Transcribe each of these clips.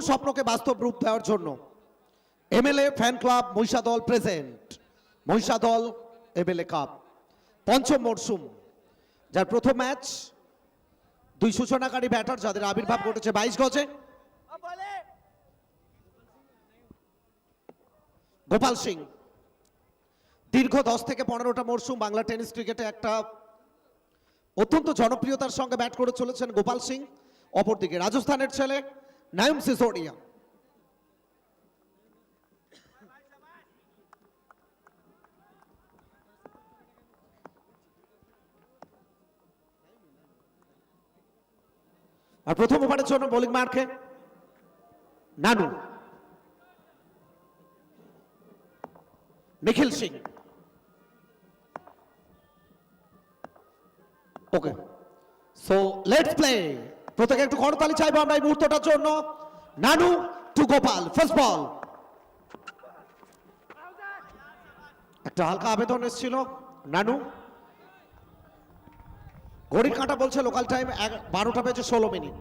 স্বপ্নকে বাস্তব রূপ দেওয়ার জন্য MLA fan club Mahishadal present Mahishadal MLA cup পঞ্চম মরশুম, যার প্রথম ম্যাচ দুই সূচনাকারী ব্যাটার যাদের আবির্ভাব ঘটেছে 22 গজে। গোপাল সিং দীর্ঘ 10 থেকে 15টা মরশুম বাংলা টেনিস ক্রিকেটে একটা অত্যন্ত জনপ্রিয়তার সঙ্গে ব্যাট করে চলেছেন গোপাল সিং। অপরদিকে রাজস্থানের ছেলে নায়ুম সিসোডিয়া। আর প্রথম ওভারের জন্য বোলিং মার্কে নানু। নিখিল সিং ওকে, সো লেটস প্লে। প্রত্যেকে একটু করতালি চাইবো আমরা এই মুহূর্তটার জন্য। নানু টু গোপাল, ফার্স্ট বল। একটা হালকা আবেদন এসেছিল নানু। ঘড়ির কাঁটা বলছে লোকাল টাইম 12টা বেজে 16 মিনিট।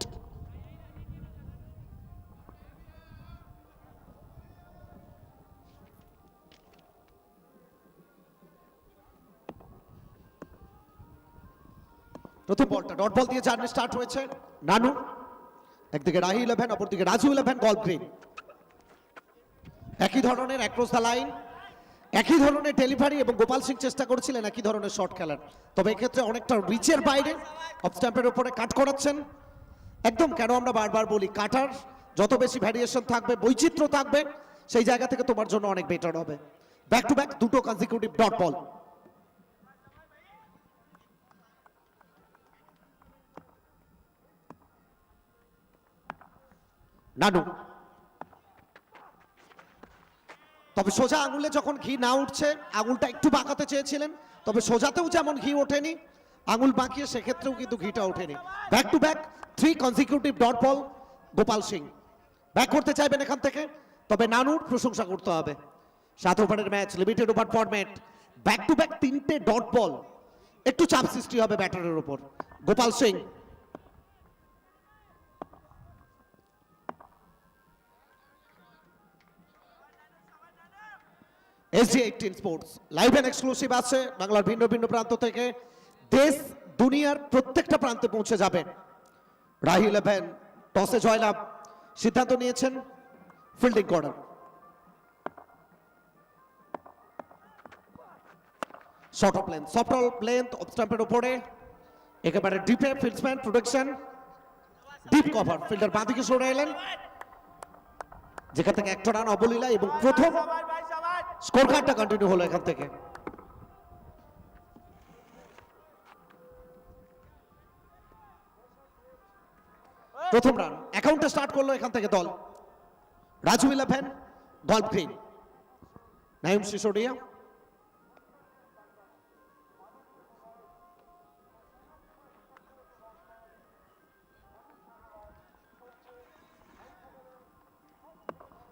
প্রথম বলটা ডট বল দিয়ে জার্নি স্টার্ট হয়েছে নানু। একদিকে রাহি 11, অপরদিকে রাজু 11, গল্ফ গ্রিন। একই ধরনের অ্যাক্রস দ্য লাইন, একই ধরনের ডেলিভারি এবং গোপাল সিং চেষ্টা করেছিলেন একই ধরনের শট খেলার, তবে এক্ষেত্রে অনেকটা রিচের বাইরে অফ স্ট্যাম্পের উপরে কাট করাচ্ছেন। একদম কেন আমরা বারবার বলি কাটার যত বেশি ভ্যারিয়েশন থাকবে, বৈচিত্র্য থাকবে, সেই জায়গা থেকে তোমার জন্য অনেক বেটার হবে। ব্যাক টু ব্যাক দুটো কনজিকিউটিভ ডট বল। নানু তবে সোজা আঙুলে যখন ঘি না উঠছে আঙুলটা একটু বাঁকাতে চেয়েছিলেন, তবে সোজাতেও যেমন ঘি ওঠেনি, আঙুল বাঁকিয়ে সেক্ষেত্রেও কিন্তু ঘিটা ওঠেনি। Back to back 3 consecutive dot ball Gopal Singh. Back করতে চাইবেন এখান থেকে, তবে নানুর প্রশংসা করতে হবে। 7 ওভারের match, limited over format, back to back 3টে ডট বল, একটু চাপ সৃষ্টি হবে ব্যাটারের উপর। Gopal Singh SG18 sports live and exclusive আছে বাংলার ভিন্ন ভিন্ন প্রান্ত থেকে, দেশ দুনিয়ার প্রত্যেকটা প্রান্তে পৌঁছে যাবেন। রাহি 11 টসে জয়লাভ, সিদ্ধান্ত নিয়েছেন ফিল্ডিং করার। Short of length, soft of length of স্ট্যাম্পের উপরে একেবারে ডিপে ফিল্ডসম্যান প্রোটেকশন, ডিপ কভার। ফিল্ডার বাঁ দিকে সরে এলেন, যেখান থেকে একটা রান অবলীলা এবং প্রথম স্কোর কার্ডটা কন্টিনিউ হলো এখান থেকে। প্রথম রান অ্যাকাউন্টে স্টার্ট করলো এখান থেকে দল। Raju 11, golf green. নাইম সিসোডিয়া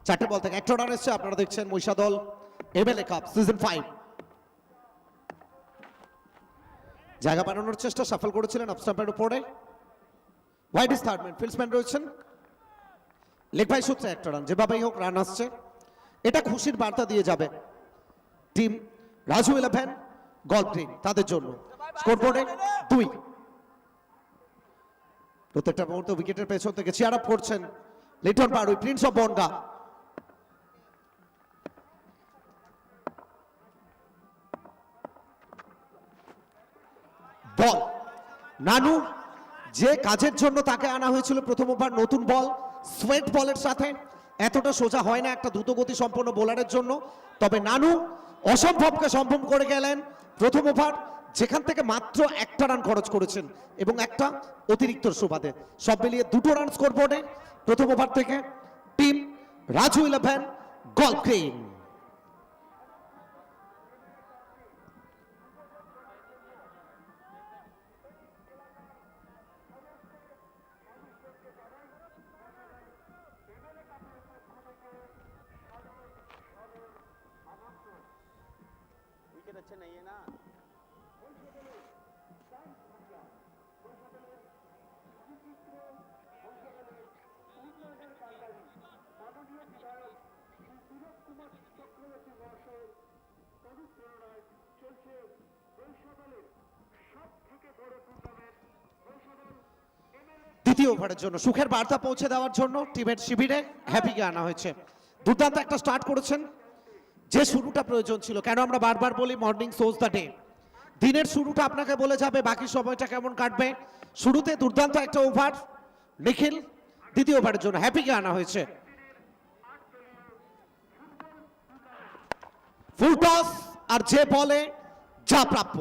চারটে বল থেকে একটা রান এসছে। আপনারা দেখছেন মহিষাদল এমএলএ কাপ সিজন 5। জায়গা বানানোর চেষ্টা, সাফল করেছিলেন অফ স্টাম্পের উপরে। Wide is third man, fieldsman রয়েছেন। লেগ বাই সূত্রে একটা রান, যেভাবেই হোক রান আসছে, এটা খুশির বার্তা দিয়ে যাবে টিম রাজু 11, গল্ফ গ্রিন তাদের জন্য। স্কোরবোর্ডে 2। প্রত্যেকটা মুহূর্তে উইকেটের পেছন থেকে চেয়ার আপ করছেন লিটন বারুই, প্রিন্স অফ বনগা। বল নানু, যে কাজের জন্য তাকে আনা হয়েছিল প্রথম ওভার, নতুন বল সোয়েট বলের সাথে, এতটা সোজা হয় না একটা দ্রুতগতি সম্পন্ন বোলারের জন্য, তবে নানু অসম্ভবকে সম্ভব করে গেলেন প্রথম ওভার, যেখান থেকে মাত্র একটা রান খরচ করেছেন এবং একটা অতিরিক্ত সুবাদে। সব মিলিয়ে 2টো রান স্কোর বোর্ডে প্রথম ওভার থেকে টিম রাজু 11, গল্ফ গ্রিন। अच्छे नहीं है ना। দ্বিতীয় ওভারের জন্য সুখের বার্তা পৌঁছে দেওয়ার জন্য টিমের শিবিরে হ্যাপিকে আনা হয়েছে। দুর্দান্ত একটা স্টার্ট করেছেন, যে শুরুটা প্রয়োজন ছিল। কেন আমরা বারবার বলি মর্নিং সোজ দ্য ডে, দিনের শুরুটা আপনাকে বলে যাবে বাকি সময়টা কেমন কাটবে। শুরুতে দুর্দান্ত একটা ওভার নিখিল, দ্বিতীয় ওভারের জন্য হ্যাপিকে আনা হয়েছে। ফুল টস, আর যে বলে যা প্রাপ্য।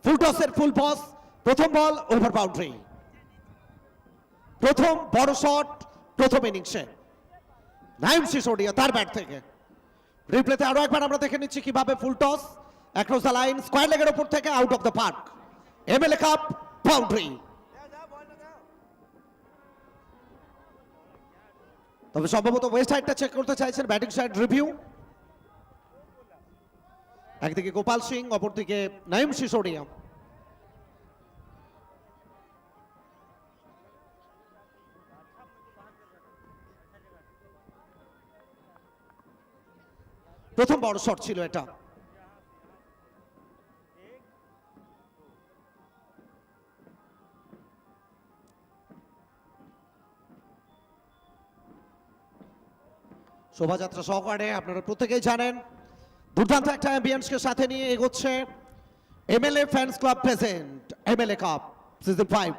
ফুল টসের ফুল টস, প্রথম বল ওভার বাউন্ডারি, প্রথম বড় শট প্রথম ইনিংসে নাইম সিসোডিয়া তার ব্যাট থেকে। রিপ্লেতে আরো একবার আমরা দেখে নিচ্ছি কিভাবে full toss across the line, square লেগের উপর থেকে out of the park, MLA cup boundary. তবে সম্ভবত ওয়েস্ট সাইডটা চেক করতে চাইছেন, ব্যাটিং সাইড রিভিউ। একদিকে গোপাল সিং, অপরদিকে নাইম সিসোডিয়া। প্রথম বড় শট ছিল এটা। শোভাযাত্রা সহকারে আপনারা প্রত্যেকেই জানেন দুর্দান্ত একটা অ্যাম্বিয়েন্সকে সাথে নিয়ে এগোচ্ছে MLA fans club present MLA cup season 5।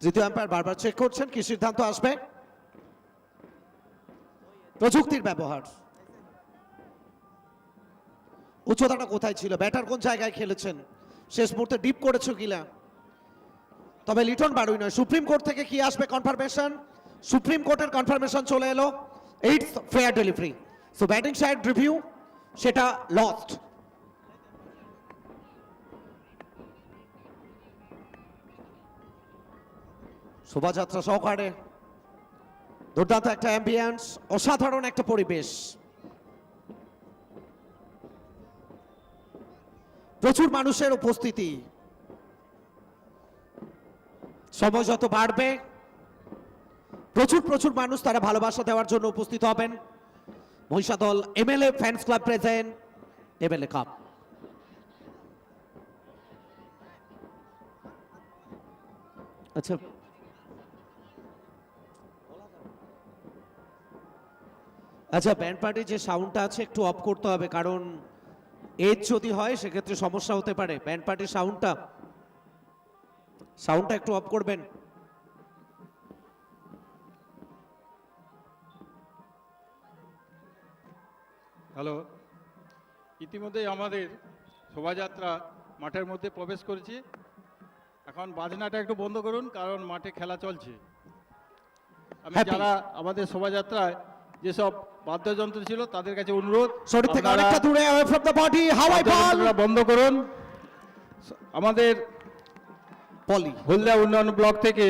তৃতীয় আম্পায়ার বারবার চেক করছেন কি সিদ্ধান্ত আসবে। প্রযুক্তির ব্যবহার, উচ্চতাটা কোথায় ছিল, ব্যাটার কোন জায়গায় খেলেছেন, শেষ মুহূর্তে ডিপ করেছো কিনা। তবে লিটন বাড়ুই নয়, সুপ্রিম কোর্ট থেকে কি আসবে কনফার্মেশন। সুপ্রিম কোর্টের কনফার্মেশন চলে এলো, it's fair delivery. So batting side review সেটা লস্ট। শোভাযাত্রা সহকারে দুর্দান্ত একটা অ্যাম্বিয়েন্স, অসাধারণ একটা পরিবেশ, প্রচুর মানুষের উপস্থিতি। সময় যত বাড়বে প্রচুর প্রচুর মানুষ তারা ভালোবাসা দেওয়ার জন্য উপস্থিত হবেন। Mahishadal MLA fans club present MLA cup. আচ্ছা, আচ্ছা ব্যান্ড পার্টি যে সাউন্ডটা আছে একটু অফ করতে হবে, কারণ এজ যদি হয় সেক্ষেত্রে সমস্যা হতে পারে। ব্যান্ড পার্টির সাউন্ডটা একটু অফ করবেন। হ্যালো, ইতিমধ্যেই আমাদের শোভাযাত্রা মাঠের মধ্যে প্রবেশ করেছি। এখন বাজনাটা একটু বন্ধ করুন, কারণ মাঠে খেলা চলছে। আমি যারা আমাদের শোভাযাত্রায় যেসব বাদ্যযন্ত্র ছিল তাদের কাছে অনুরোধ, শরীর থেকে অনেকটা দূরে away from the body, হাওয়াই বল বন্ধ করুন। আমাদের পলি হলদিয়া উন্নয়ন ব্লক থেকে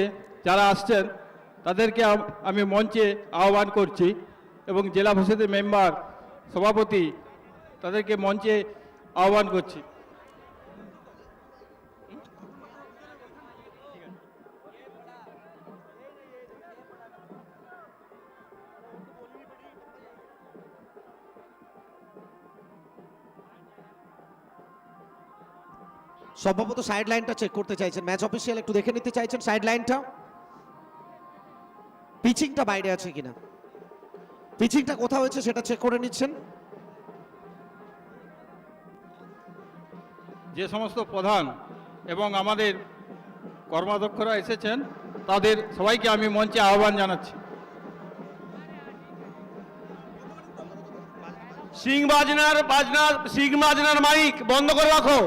যারা আসছেন তাদেরকে আমি মঞ্চে আহ্বান করছি, এবং জেলা পরিষদের মেম্বার সভাপতি তাদেরকে মঞ্চে আহ্বান করছি। সম্ভবত সাইড লাইনটা চেক করতে চাইছেন, ম্যাচ অফিসিয়াল একটু দেখে নিতে চাইছেন সাইড লাইনটা, পিচিংটা বাইরে আছে কিনা, পিচিংটা কোথাও হয়েছে সেটা চেক করে নিচ্ছেন। যে সমস্ত প্রধান এবং আমাদের কর্মাধ্যক্ষরা এসেছেন তাদের সবাইকে আমি মঞ্চে আহ্বান জানাচ্ছি। সিং বাজনার মাইক বন্ধ করে রাখো,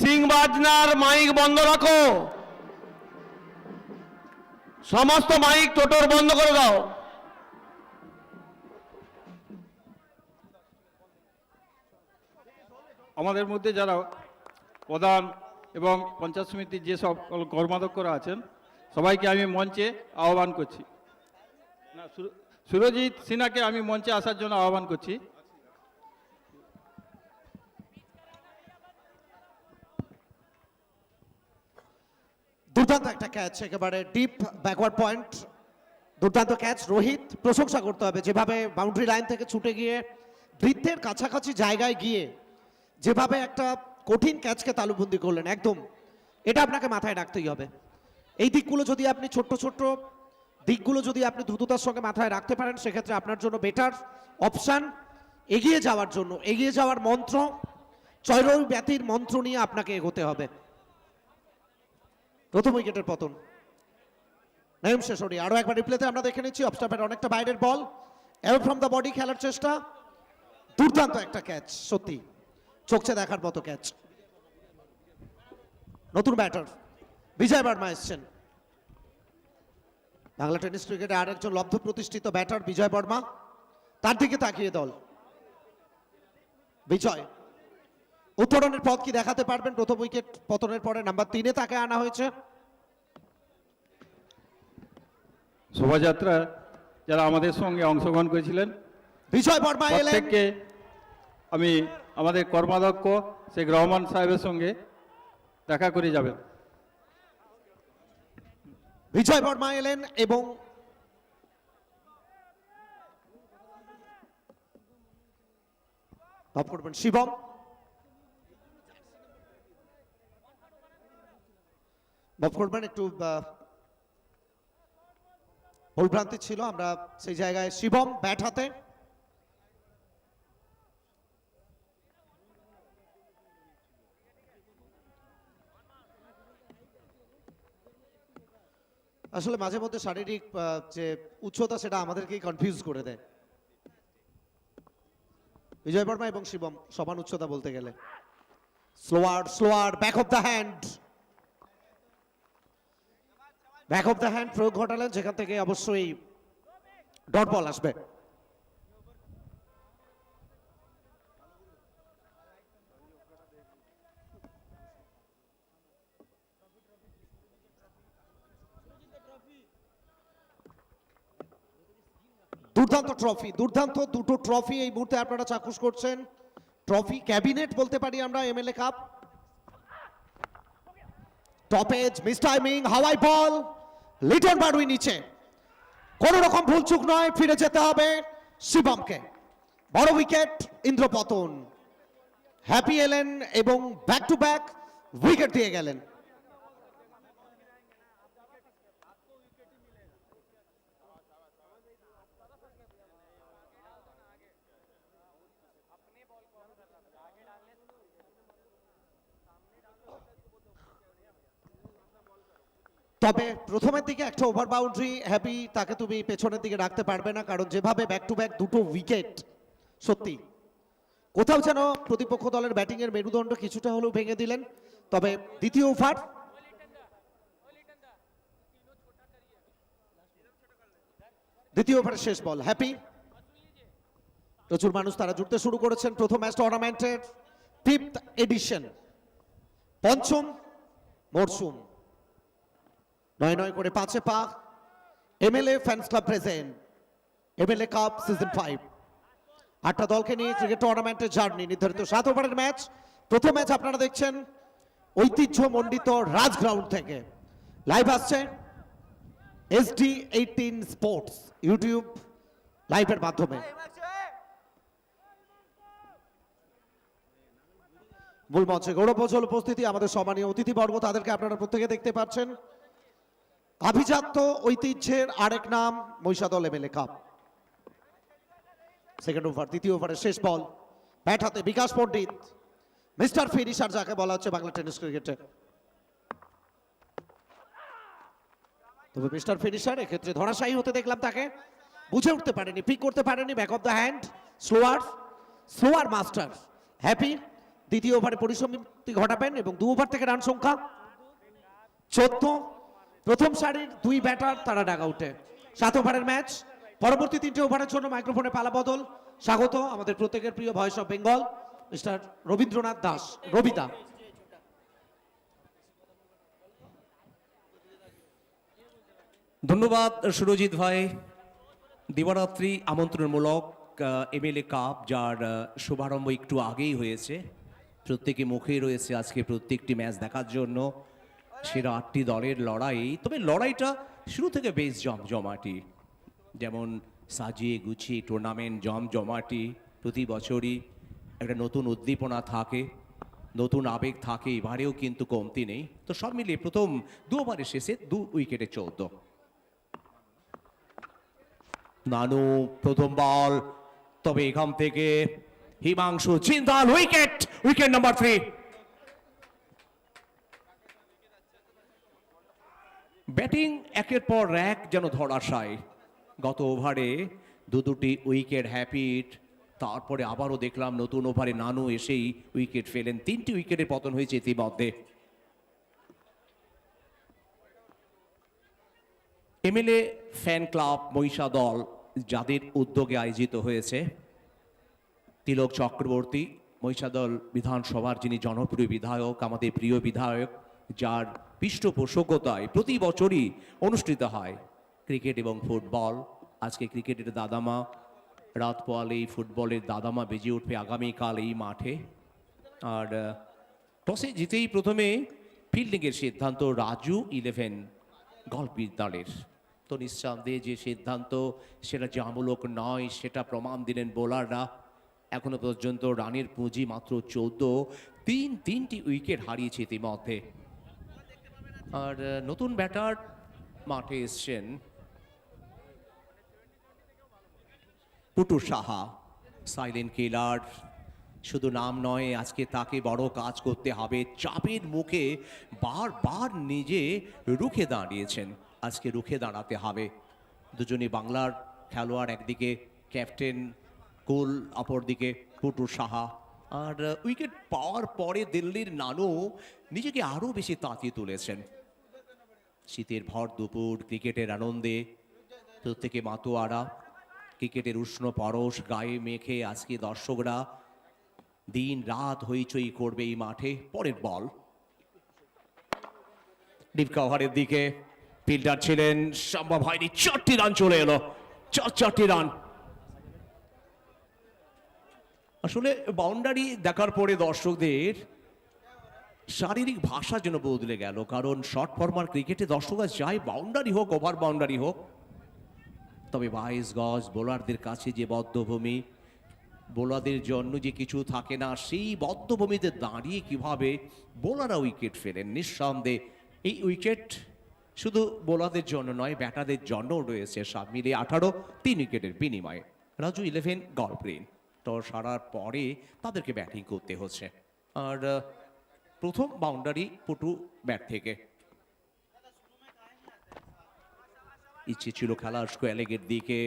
সিং বাজনার মাইক বন্ধ রাখো, সমস্ত মাইক টোটোর বন্ধ করে দাও। আমাদের মধ্যে যারা প্রধান এবং পঞ্চায়েত সমিতির যে সব কর্মাধ্যক্ষরা আছেন সবাইকে আমি মঞ্চে আহ্বান করছি। না, সুরজিৎ সিনহাকে আমি মঞ্চে আসার জন্য আহ্বান করছি। দুর্দান্ত একটা ক্যাচ, একেবারে ডিপ ব্যাকওয়ার্ড পয়েন্ট, দুর্দান্ত ক্যাচ। রোহিত প্রশংসা করতে হবে, যেভাবে বাউন্ডারি লাইন থেকে ছুটে গিয়ে বৃত্তের কাছাকাছি জায়গায় গিয়ে যেভাবে একটা কঠিন ক্যাচকে তালুবন্দি করলেন, একদম এটা আপনাকে মাথায় রাখতেই হবে। এই দিকগুলো যদি আপনি ছোট্ট ছোট্ট দিকগুলো যদি আপনি দ্রুততার সঙ্গে মাথায় রাখতে পারেন, সেক্ষেত্রে আপনার জন্য বেটার অপশান এগিয়ে যাওয়ার জন্য, এগিয়ে যাওয়ার মন্ত্র, চৈরই ব্যাতির মন্ত্র নিয়ে আপনাকে এগোতে হবে। প্রথম উইকেটের পতন নাইম শেষরি। আরো একবার রিপ্লেতে আমরা দেখে নিচ্ছি, অফস্টাম্পের অনেকটা বাইরের বল, অ্যাওয়ে ফ্রম দ্য বডি খেলার চেষ্টা, দুর্দান্ত একটা ক্যাচ, সত্যি চোখে দেখার মতো ক্যাচ। নতুন ব্যাটার বিজয় বর্মা এসছেন। বাংলা টেনিস ক্রিকেটে আর একজন লব্ধ প্রতিষ্ঠিত ব্যাটার বিজয় বর্মা, তার দিকে তাকিয়ে দল। বিজয় উত্তরণের পথ কি দেখাতে পারবেন? প্রথম উইকেট পতনের পরে নাম্বার 3-এ তাকে আনা হয়েছে। শোভাযাত্রা যারা আমাদের সঙ্গে অংশগ্রহণ করেছিলেন বিজয় বর্মা এলেন। প্রত্যেককে আমি আমাদের কর্মাধ্যক্ষ শেখ রহমান সাহেবের সঙ্গে দেখা করে যাবেন। বিজয় বর্মা এলেন এবং টপ করবেন শিবম। বব করবেন একটু ভুলভ্রান্তি ছিল, আমরা সেই জায়গায় শিবম ব্যাট হাতে। আসলে মাঝে মধ্যে শারীরিক যে উচ্চতা সেটা আমাদেরকেই কনফিউজ করে দেয়। বিজয় বর্মা এবং শিবম সমান উচ্চতা বলতে গেলে। Slower back of the hand, back of the hand প্রয়োগ ঘটালেন, যেখান থেকে অবশ্যই ডট বল আসবে। দুর্দান্ত ট্রফি, দুর্দান্ত দুটো ট্রফি এই মুহূর্তে আপনারা চাক্ষুষ করছেন। ট্রফি ক্যাবিনেট বলতে পারি আমরা, MLA cup. Top edge, miss timing, হাওয়াই বল, লিটন বাড়ুই নিচে, কোন রকম ভুলচুক নয়, ফিরে যেতে হবে শিবমকে। বড় উইকেট, ইন্দ্রপতন। হ্যাপি এলেন এবং ব্যাক টু ব্যাক উইকেট দিয়ে গেলেন। তবে প্রথমের দিকে একটা ওভার বাউন্ডারি হ্যাপি, তাকে তুমি পেছনের দিকে রাখতে পারবে না, কারণ যেভাবে ব্যাক টু ব্যাক দুটো উইকেট, সত্যি কোথাও যেন প্রতিপক্ষ দলের ব্যাটিং এর মেরুদণ্ড কিছুটা হলেও ভেঙে দিলেন। তবে দ্বিতীয় ওভার, দ্বিতীয় ওভারের শেষ বল হ্যাপি। প্রচুর মানুষ তারা জুড়তে শুরু করেছেন প্রথম ম্যাচ টুর্নামেন্টের 5th এডিশন, পঞ্চম মরশুম। 9-9 করে 5-এ পা। MLA fans club present MLA cup season 5। 8টা দলকে নিয়ে ক্রিকেট টুর্নামেন্টের জার্নি, নির্ধারিত 7 ওভারের ম্যাচ। প্রথম ম্যাচ আপনারা দেখছেন ঐতিহ্যমণ্ডিত রাজ গ্রাউন্ড থেকে। লাইভ আসছে SD18 স্পোর্টস ইউটিউব লাইভের মাধ্যমে। মূল মঞ্চে গৌরবজ্জ্বল উপস্থিতি আমাদের সম্মানীয় অতিথিবর্গ, তাদেরকে আপনারা প্রত্যেকে দেখতে পাচ্ছেন। আভিজাত্য ঐতিহ্যের আরেক নাম Mahishadal MLA cup. Second over, দ্বিতীয় ওভারের শেষ বল, ব্যাট হাতে বিকাশ পণ্ডিত, মিস্টার ফিনিশার যাকে বলা হচ্ছে বাংলা টেনিস ক্রিকেটে। তবে মিস্টার ফিনিশার এক্ষেত্রে ধরাশায়ী হতে দেখলাম তাকে, বুঝে উঠতে পারেনি, পিক করতে পারেনি, back of the hand, slower master happy. দ্বিতীয় ওভারে পরিসমাপ্তি ঘটাবেন এবং 2 ওভার থেকে রান সংখ্যা 14। প্রথম সারির 2 ব্যাটার তারা ডাগ আউটে। 7 ওভারের ম্যাচ। পরবর্তী 3টে ওভারের জন্য মাইক্রোফোনে পালা বদল। স্বাগত আমাদের প্রত্যেকের প্রিয় voice of Bengal mister Rabindranath Das, রবিদা। ধন্যবাদ সুরজিৎ ভাই। দিবারাত্রি আমন্ত্রণমূলক এমএলএ কাপ, যার শুভারম্ভ একটু আগেই হয়েছে। প্রত্যেকে মুখেই রয়েছে আজকে প্রত্যেকটি ম্যাচ দেখার জন্য। সেরা 8টি দলের লড়াই, তবে লড়াইটা শুরু থেকে বেশ জমজমাটি। যেমন সাজিয়ে গুছিয়ে টুর্নামেন্ট জমজমাটি, প্রতি বছরই একটা নতুন উদ্দীপনা থাকে, নতুন আবেগ থাকে, এবারেও কিন্তু কমতি নেই। তো সব মিলিয়ে প্রথম 2 ওভারের শেষে 2 উইকেটে 14। নানু প্রথম বল, তবে এখান থেকে Himanshu Jindal wicket, wicket number 3। Batting একের পর এক যেন ধরাশায়। গত ওভারে দুটি উইকেট হ্যাপিট, তারপরে আবারও দেখলাম নতুন ওভারে নানু এসেই উইকেট ফেলেন। 3টি উইকেটের পতন হয়েছে ইতিমধ্যে। এমএলএ ফ্যান ক্লাব মহিষা দল যাদের উদ্যোগে আয়োজিত হয়েছে, তিলক চক্রবর্তী মহিষাদল বিধানসভার যিনি জনপ্রিয় বিধায়ক, আমাদের প্রিয় বিধায়ক, যার পৃষ্ঠপোষকতায় প্রতি বছরই অনুষ্ঠিত হয় ক্রিকেট এবং ফুটবল। আজকে ক্রিকেটের দাদামা রাত পোয়ালে এই ফুটবলের দাদামা বেজে উঠবে আগামীকাল এই মাঠে। আর টসে জিতেই প্রথমে ফিল্ডিংয়ের সিদ্ধান্ত রাজু 11 গল্ফ দলের। তো নিঃসন্দেহে যে সিদ্ধান্ত সেটা যে আমূলক নয় সেটা প্রমাণ দিলেন বোলাররা। এখনো পর্যন্ত রানের পুঁজি মাত্র 14, 3টি উইকেট হারিয়েছে ইতিমধ্যে। আর নতুন ব্যাটার মাঠে এসছেন পুটু সাহা, সাইলেন্ট কিলার। শুধু নাম নয়, আজকে তাকে বড় কাজ করতে হবে। চাপের মুখে বারবার নিজে রুখে দাঁড়িয়েছেন, আজকে রুখে দাঁড়াতে হবে। দুজনই বাংলার খেলোয়াড়, একদিকে ক্যাপ্টেন কুল, অপরদিকে পুটু সাহা। আর উইকেট পাওয়ার পরে দিল্লির নানু নিজেকে আরও বেশি তাতিয়ে তুলেছেন। শীতের ভর দুপুর, ক্রিকেটের আনন্দে প্রত্যেকে মাতোয়ারা, ক্রিকেটের উষ্ণ পরশ গায়ে মেখে আজকে দর্শকরা দিন রাত হইচই করবে এই মাঠে। পরের বল ডিপ কভারের দিকে, ফিল্ডার ছিলেন, সম্ভব হয়নি। 4টি রান চলে এলো, 4টি রান। আসলে বাউন্ডারি দেখার পরে দর্শকদের শারীরিক ভাষা যেন বদলে গেল। কারণ শর্ট ফরমার ক্রিকেটে দর্শকরা চায় বাউন্ডারি হোক, ওভার বাউন্ডারি হোক, তবে 22 গজ বোলারদের কাছে যে বদ্ধভূমি, বোলারদের জন্য যে কিছু থাকে না, সেই বদ্ধভূমিতে দাঁড়িয়ে কিভাবে বোলাররা উইকেট ফেলেন। নিঃসন্দেহে এই উইকেট শুধু বোলারদের জন্য নয়, ব্যাটারদের জন্যও রয়েছে। সব মিলিয়ে 18, 3 উইকেটের বিনিময়ে রাজু 11 গল্ফ গ্রিন। তো সারার পরে তাদেরকে ব্যাটিং করতে হচ্ছে। আর প্রথম বাউন্ডারি পুটু ব্যাট থেকে। ইচ্ছে ছিল খেলার স্কোয়ার দিকে,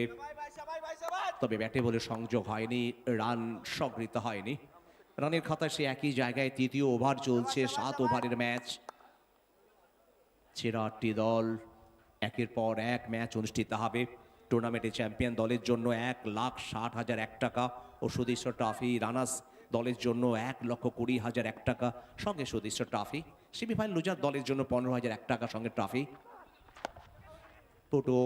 তবে ব্যাটে বলে সংযোগ হয়নি, রান সংগৃহীত হয়নি। রানের খাতায় সে একই জায়গায়। 3য় ওভার চলছে, 7 ওভারের ম্যাচ। ছেড়া 8টি দল, একের পর এক ম্যাচ অনুষ্ঠিত হবে। টুর্নামেন্টে চ্যাম্পিয়ন দলের জন্য 1,60,001 টাকা ও সুদৃশ্য ট্রফি, রানার্স দলের জন্য 1,20,001 টাকা সঙ্গে সুদৃশ্য ট্রফি, সেমিফাইনাল লুজার দলের জন্য 15,001 টাকা সঙ্গে ট্রফি। পুটু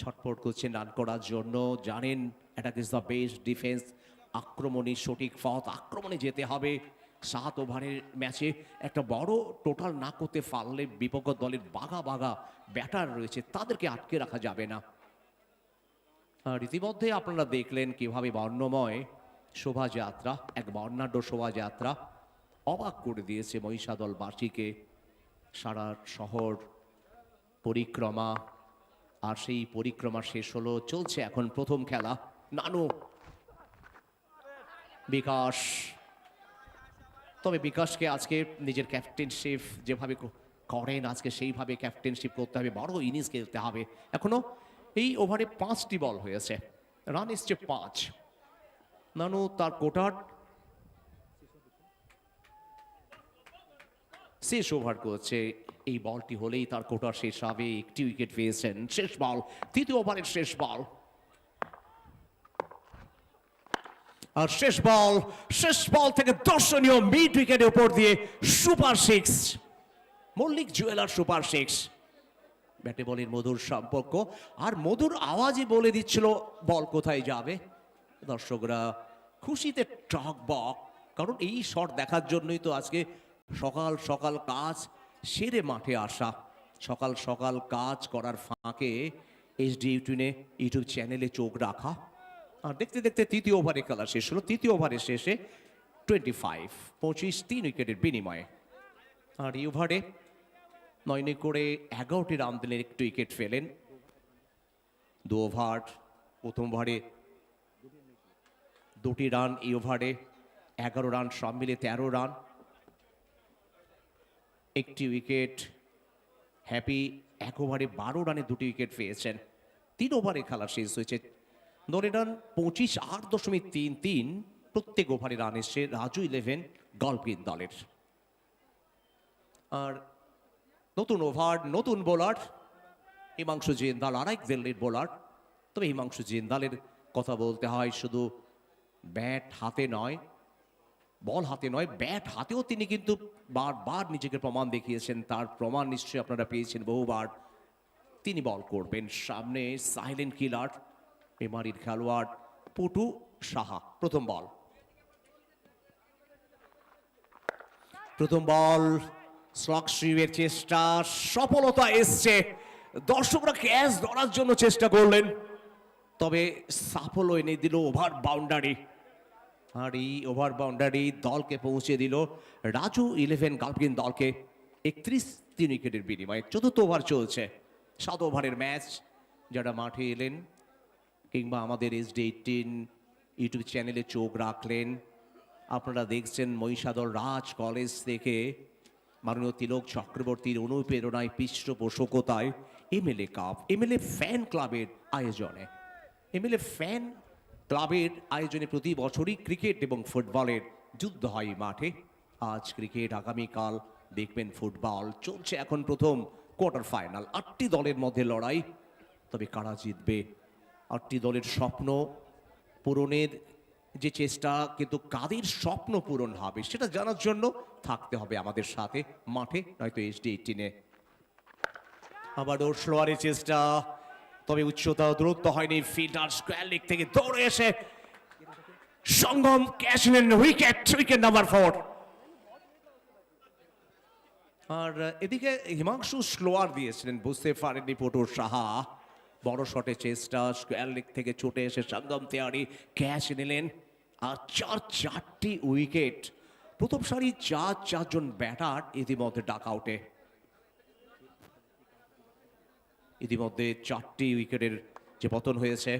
ছটফট করছেন রান করার জন্য, জানেন attack is the best defence. আক্রমণের সঠিক পথ, আক্রমণে যেতে হবে। 7 ওভারের ম্যাচে একটা বড় টোটাল না করতে পারলে বিপক্ষ দলের বাঘা ব্যাটার রয়েছে, তাদেরকে আটকে রাখা যাবে না। আর ইতিমধ্যে আপনারা দেখলেন কিভাবে বর্ণময় শোভাযাত্রা, এক বর্ণাঢ্য শোভাযাত্রা অবাক করে দিয়েছে মহিষাদলবাসীকে। সারা শহর পরিক্রমা, আর সেই পরিক্রমা শেষ হলো। চলছে এখন প্রথম খেলা। নানু, বিকাশ, তবে বিকাশকে আজকে নিজের ক্যাপ্টেনশিপ যেভাবে করেন, আজকে সেইভাবে ক্যাপ্টেনশিপ করতে হবে, বড় ইনিংস খেলতে হবে। এখনো এই ওভারে 5টি বল হয়েছে, রান এসছে 5। নানু তার কোটার শেষ ওভার করছে, এই বলটি হলেই তার কোটার শেষ হবে। 1টি উইকেট পেয়েছেন। শেষ বল, 3য় ওভারের শেষ বল। আর শেষ বল থেকে দর্শনীয় মিড উইকেটের উপর দিয়ে সুপার 6, মল্লিক জুয়েলার সুপার 6। ব্যাটে বলের মধুর সম্পর্ক, আর মধুর আওয়াজই বলে দিচ্ছিল বল কোথায় যাবে। দর্শকরা খুশিতে টকবক, কারণ এই শট দেখার জন্যই তো আজকে সকাল সকাল কাজ সেরে মাঠে আসা। সকাল সকাল কাজ করার ফাঁকে HD ইউটিউব চ্যানেলে চোখ রাখা, আর দেখতে দেখতে তৃতীয় ওভারে খেলা শেষ হলো। তৃতীয় ওভারের শেষে 25 3 উইকেটের বিনিময়ে। আর এই ওভারে 9 করে 11টি রান দিলেন, একটু উইকেট ফেলেন। 2 ওভার, প্রথম ওভারে 2টি রান, এই ওভারে 11 রান, সব মিলে 13 রান, একটি উইকেট। হ্যাপি 1 ওভারে 12 রানে 2টি উইকেট পেয়েছেন। 3 ওভারে খেলা শেষ হয়েছে। ধরে রান 25 8.33, প্রত্যেক ওভারে রান এসছে রাজু 11 গল্ফ গ্রিন দলের। আর নতুন ওভার, নতুন বোলার হিমাংশু জিন্দাল, আরেক দিল্লির বোলার। তবে হিমাংশু জিন্দালের কথা বলতে হয়, শুধু ব্যাট হাতে নয়, বল হাতে নয়, ব্যাট হাতেও তিনি কিন্তু বারবার নিজেকে প্রমাণ দেখিয়েছেন। তার প্রমাণ নিশ্চয়ই আপনারা পেয়েছেন বহুবার। তিনি বল করবেন সামনে, সাইলেন্ট কিলার মেমারির খেলোয়াড় পুটু সাহা। প্রথম বল, স্লগ সুইপের চেষ্টা, সফলতা এসছে। দর্শকরা ক্যাচ ধরার জন্য চেষ্টা করলেন, তবে সাফল্য এনে দিল ওভার বাউন্ডারি। আর এই ওভার বাউন্ডারি দলকে পৌঁছে দিল রাজু 11 গল্ফ গ্রিন দলকে 31 উইকেটের বিনিময়ে। চতুর্থ ওভার চলছে, 7 ওভারের ম্যাচ। যারা মাঠে এলেন কিংবা আমাদের SD18 ইউটিউব চ্যানেলে চোখ রাখলেন, আপনারা দেখছেন মহিষাদল রাজ কলেজ থেকে মাননীয় তিলক চক্রবর্তীর অনুপ্রেরণায়, পৃষ্ঠপোষকতায় MLA কাপ, MLA ফ্যান ক্লাবের আয়োজনে, MLA ফ্যান ক্লাবের আয়োজনে প্রতি বছরই ক্রিকেট এবং ফুটবলের যুদ্ধ হয় এই মাঠে। আজ ক্রিকেট, আগামীকাল দেখবেন ফুটবল। চলছে এখন প্রথম কোয়ার্টার ফাইনাল, 8টি দলের মধ্যে লড়াই। তবে কারা জিতবে, 8টি দলের স্বপ্ন পূরণের যে চেষ্টা, কিন্তু কাদের স্বপ্ন পূরণ হবে সেটা জানার জন্য থাকতে হবে আমাদের সাথে মাঠে, নয়তো SD18-এ। আবারও স্লোয়ারের চেষ্টা, তবে উচ্চতা দূরত্ব হয়নি। ফিল্ডার স্কোয়ার লেগ থেকে দৌড়ে এসে সঙ্গম ক্যাচ নেন, উইকেট নাম্বার 4। আর এদিকে হিমাংশু স্লোয়ার দিয়েছিলেন, বুঝতে পারেননি পটুর সাহা। বড় শটে চেষ্টা, স্কোয়ার লেগ থেকে ছুটে এসে সঙ্গম তেওয়ারি ক্যাচ নিলেন। আর 4টি উইকেট। প্রথম সারি 4 জন ব্যাটার ইতিমধ্যে ডাক আউটে। ইতিমধ্যে 4টি উইকেটের যে পতন হয়েছে।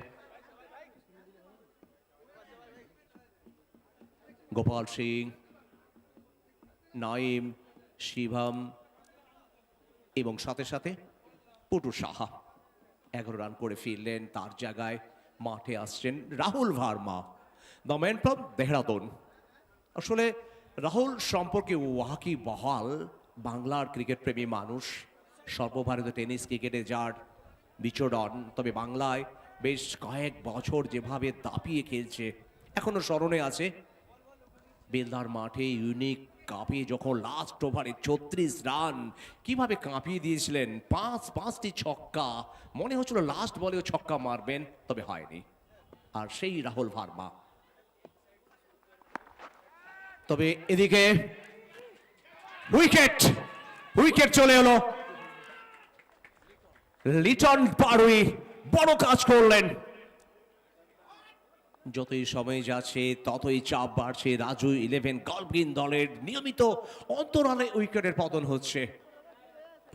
গোপাল সিং, নাইম, শিভাম এবং সাথে সাথে পটু সাহা 11 রান করে ফিরলেন। তার জায়গায় মাঠে আসছেন Rahul Verma, the man from Dehradun. আসলে রাহুল সম্পর্কে ওয়াকি বহাল বাংলার ক্রিকেট প্রেমী মানুষ, সর্বভারতীয় টেনিস ক্রিকেটে যার বিচরণ। তবে বাংলায় বেশ কয়েক বছর যেভাবে দাপিয়ে খেলছে এখনো স্মরণে আছে। বেলদার মাঠে ইউনিক কাপে যখন লাস্ট ওভারে 34 রান কিভাবে কাঁপিয়ে দিয়েছিলেন, 5টি ছক্কা, মনে হচ্ছিল লাস্ট বলেও ছক্কা মারবেন, তবে হয়নি। আর সেই রাহুল ভার্মা। তবে এদিকে উইকেট চলে এলো। লিটন পারুই বড় কাজ করলেন। যতই সময় যাচ্ছে ততই চাপ বাড়ছে রাজু 11 গল্ফ গ্রিন দলের। নিয়মিত অন্তরালে উইকেটের পতন হচ্ছে।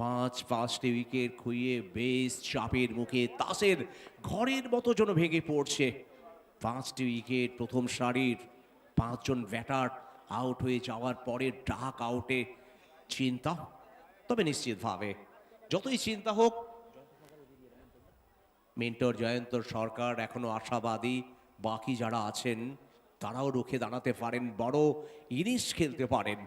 5টি উইকেট খুইয়ে বেশ চাপের মুখে তাসের ঘরের মতো যেন ভেঙে পড়ছে। 5টি উইকেট, প্রথম সারির 5 জন ব্যাটার আউট হয়ে যাওয়ার পরে ডাক আউটে চিন্তা। তবে নিশ্চিতভাবে যতই চিন্তা হোক, মেন্টর জয়ন্ত সরকার এখনো আশাবাদী। বাকি যারা আছেন তারাও রুখে দাঁড়াতে পারেন, বড় ইনিংস খেলতে পারেন।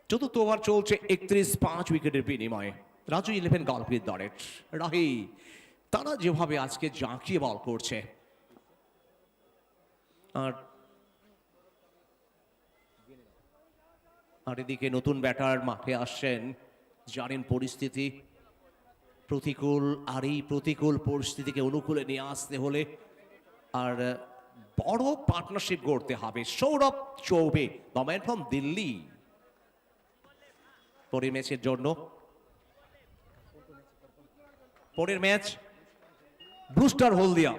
চতুর্থ ওভার চলছে 31-5 উইকেটের বিনিময়ে। রাজু 11 গল্ফ গ্রিন দলের রাহি, তারা যেভাবে আজকে জাঁকিয়ে বল করছে। আর এদিকে নতুন ব্যাটার মাঠে আসছেন, জানেন পরিস্থিতি প্রতিকূল। আর এই প্রতিকূল পরিস্থিতিকে অনুকূলে নিয়ে আসতে হলে আর বড় পার্টনারশিপ গড়তে হবে। Sourav Choubey, the man from Delhi, পরের ম্যাচের জন্য। পরের match Brewster Haldia.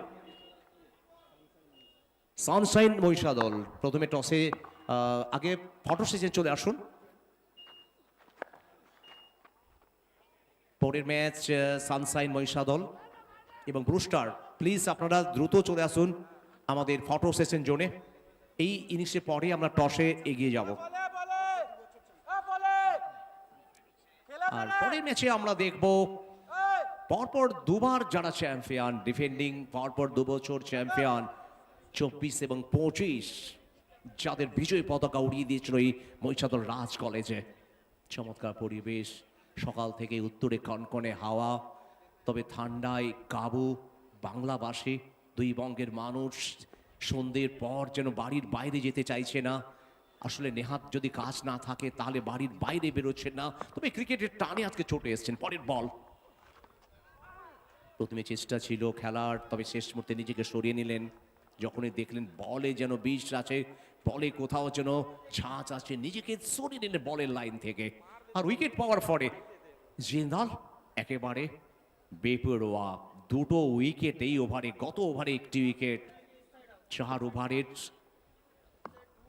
Sunshine Mahishadal প্রথমে টসে আগে ফটো সেশন চলে আসুন। পরের ম্যাচ সানশাইন মহিষাদল এবং ব্রুস্টার, প্লিজ আপনারা দ্রুত চলে আসুন আমাদের ফটো সেশন জোনে। এই ইনিংসের পরে আমরা টসে এগিয়ে যাব। আর পরের ম্যাচে আমরা দেখব পরপর দুবার যারা চ্যাম্পিয়ন, ডিফেন্ডিং পরপর 2 বছর চ্যাম্পিয়ন 24 এবং 25, যাদের বিজয় পতাকা উড়িয়ে দিয়েছিল এই মহিষাদল রাজ কলেজে। চমৎকার পরিবেশ, সকাল থেকে উত্তরে কনকনে হাওয়া, তবে ঠান্ডায় কাবু বাংলাভাষী দুই বঙ্গের মানুষ সন্ধ্যের পর যেন বাড়ির বাইরে যেতে চাইছে না। আসলে নেহাত যদি কাজ না থাকে তাহলে বাড়ির বাইরে বেরোচ্ছে না। তবে ক্রিকেটের টানে আজকে চটে এসছেন। পরের বল, প্রথমে চেষ্টা ছিল খেলার, তবে শেষ মুহূর্তে নিজেকে সরিয়ে নিলেন যখনই দেখলেন বলে যেন বিষ আছে, বলে কোথাও যেন ঝাঁজ আছে, নিজেকে সরিয়ে নিলেন বলের লাইন থেকে। আর উইকেট পাওয়ার পরে জিন্দাল একেবারে বেপরোয়া, 2টো উইকেট এই ওভারে, গত ওভারে 1টি উইকেট, 4 ওভারের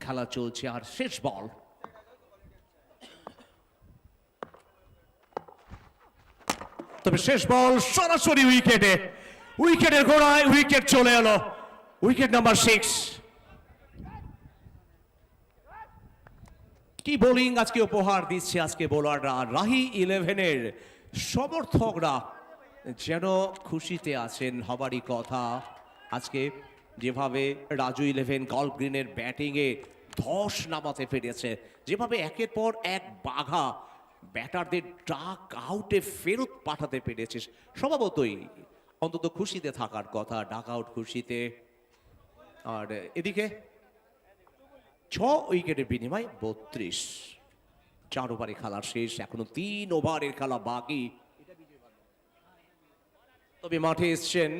খেলা চলছে। আর শেষ বল, তবে শেষ বল সরাসরি উইকেটে, উইকেটের গোড়ায় উইকেট চলে এলো, উইকেট নাম্বার 6। কি বোলিং আজকে উপহার দিচ্ছে আজকে বোলাররা। রাহি 11-এর সমর্থকরা যেন খুশিতে আছেন, হবারই কথা। আজকে যেভাবে রাজু 11 গল্ফ গ্রিনের ব্যাটিংয়ে ধস নামাতে পেরেছে, যেভাবে একের পর এক বাঘা ব্যাটারদের ডাক আউটে ফেরত পাঠাতে পেরেছে, স্বভাবতই অন্তত খুশিতে থাকার কথা, ডাক আউট খুশিতে। আর এদিকে 6 উইকেটের বিনিময়ে 32, 4 ওভারে খেলা শেষ, এখনো 3 ওভারের খেলা বাকি। তবে মাঠে এসছেন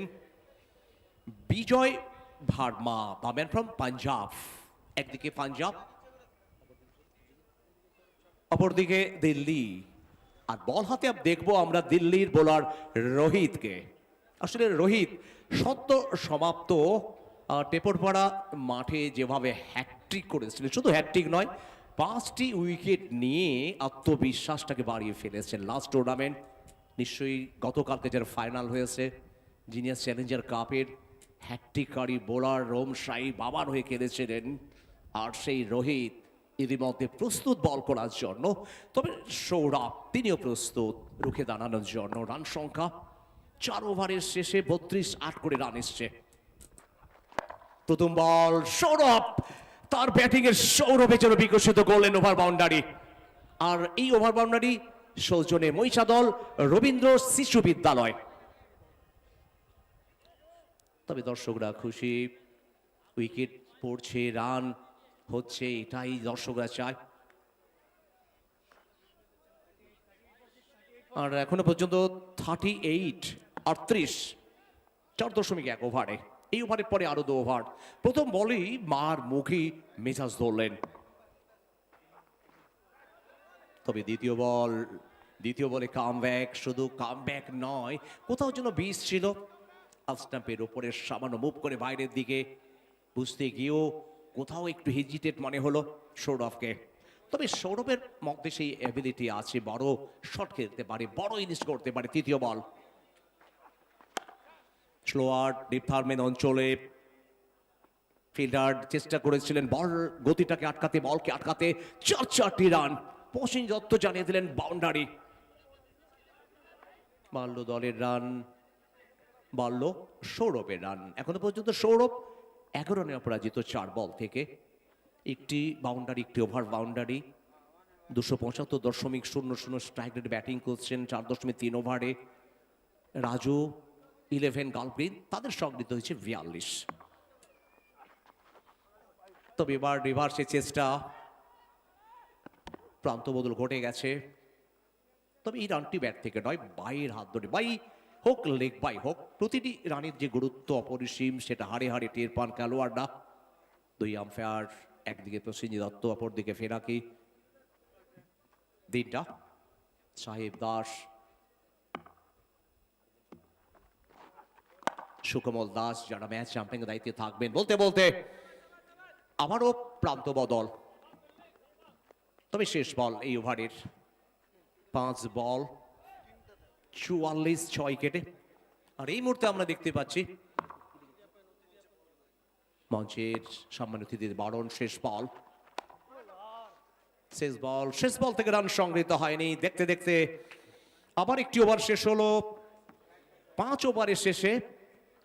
বিজয় ভার্মা, পাবেন ফ্রম পাঞ্জাব। একদিকে পাঞ্জাব, অপরদিকে দিল্লি। আর বল হাতে দেখবো আমরা দিল্লির বোলার রোহিতকে। আসলে রোহিত সদ্য সমাপ্ত টেপরপাড়া মাঠে যেভাবে হ্যাটট্রিক করেছিলেন, শুধু হ্যাটট্রিক নয়, 5টি উইকেট নিয়ে আত্মবিশ্বাসটাকে বাড়িয়ে ফেলেছেন। লাস্ট টুর্নামেন্ট নিশ্চয়ই গতকালকে যার ফাইনাল হয়েছে জিনিয়াস চ্যালেঞ্জার কাপের, হ্যাটট্রিককারী বোলার রোম সাই বাবার হয়ে খেলেছিলেন। আর সেই রোহিত ইতিমধ্যে প্রস্তুত বল করার জন্য। তবে সৌরভ তিনিও প্রস্তুত রুখে দাঁড়ানোর জন্য। রান সংখ্যা 4 ওভারের শেষে 32-8 করে রান এসছে। প্রথম বল সৌরভ, তার ব্যাটিং এর সৌরভের জন্য বিকশিত গোল্ডেন ওভার বাউন্ডারি। আর এই ওভার বাউন্ডারি সৌজন্যে মহিষাদল রবীন্দ্র শিশু বিদ্যালয়। তবে দর্শকরা খুশি, উইকেট পড়ছে, রান হচ্ছে, এটাই দর্শকরা চায়। আর এখনো পর্যন্ত 38, 4.1 ওভারে। এই ওভারের পরে আরো 2 ওভার। প্রথম বলেই মার মুখী মেজাজ ধরলেন। তবে দ্বিতীয় বলে কামব্যাক, শুধু কামব্যাক নয়, কোথাও যেন বিষ ছিল। হাফ স্টাম্পের উপরে সামান্য মুভ করে বাইরের দিকে বুঝতে গিয়েও কোথাও একটু হেজিটেট মনে হলো সৌরভকে। তবে সৌরভের মধ্যে সেই অ্যাবিলিটি আছে, বড় শট খেলতে পারে, বড় ইনিংস করতে পারে। তৃতীয় বল স্লোয়ার ডিপার্টমেন্ট অঞ্চলে ফিল্ডার চেষ্টা করেছিলেন বল গতিটাকে আটকাতে, বলকে আটকাতে। 4টি রান, পশ্চিম দত্ত জানিয়ে দিলেন বাউন্ডারি। বাড়ল দলের রান, বাড়ল সৌরভের রান। এখনো পর্যন্ত সৌরভ 11 রানে অপরাজিত 4 বল থেকে। একটি বাউন্ডারি, একটি over boundary. 275.00 strike rate batting করছেন 4.3 ওভারে। রাজু 11 গালগ্রিন, তাদের সংগৃহীত হয়েছে 42। তবে এবার রিভার্সের চেষ্টা, প্রান্ত বদল ঘটে গেছে। তবে এই রানটি ব্যাট থেকে নয়, বাইয়ের হাত ধরে, বাই হোক লেগ বাই হোক, প্রতিটি রানের যে গুরুত্ব অপরিসীম সেটা হাড়ে হাড়ে টের পান খেলোয়াড়রা। 2 আম্পায়ার, একদিকে প্রসেনজিৎ দত্ত, অপরদিকে ফেরাকি। দিনটা সাহেব দাস সুকমল দাস যারা ম্যাচ চ্যাম্পিয়ন দায়িত্বে থাকবেন। বলতে বলতে আবারও প্রান্ত বদল, তবে শেষ বল এই ওভারের। 5 বল 44 কেটে। আর এই মুহূর্তে আমরা দেখতে পাচ্ছি মঞ্চের সম্মানিত অতিথিদের বারণ, শেষ বল শেষ বল থেকে রান সংগৃহীত হয়নি। দেখতে দেখতে আবার একটি ওভার শেষ হলো। 5 ওভারের শেষে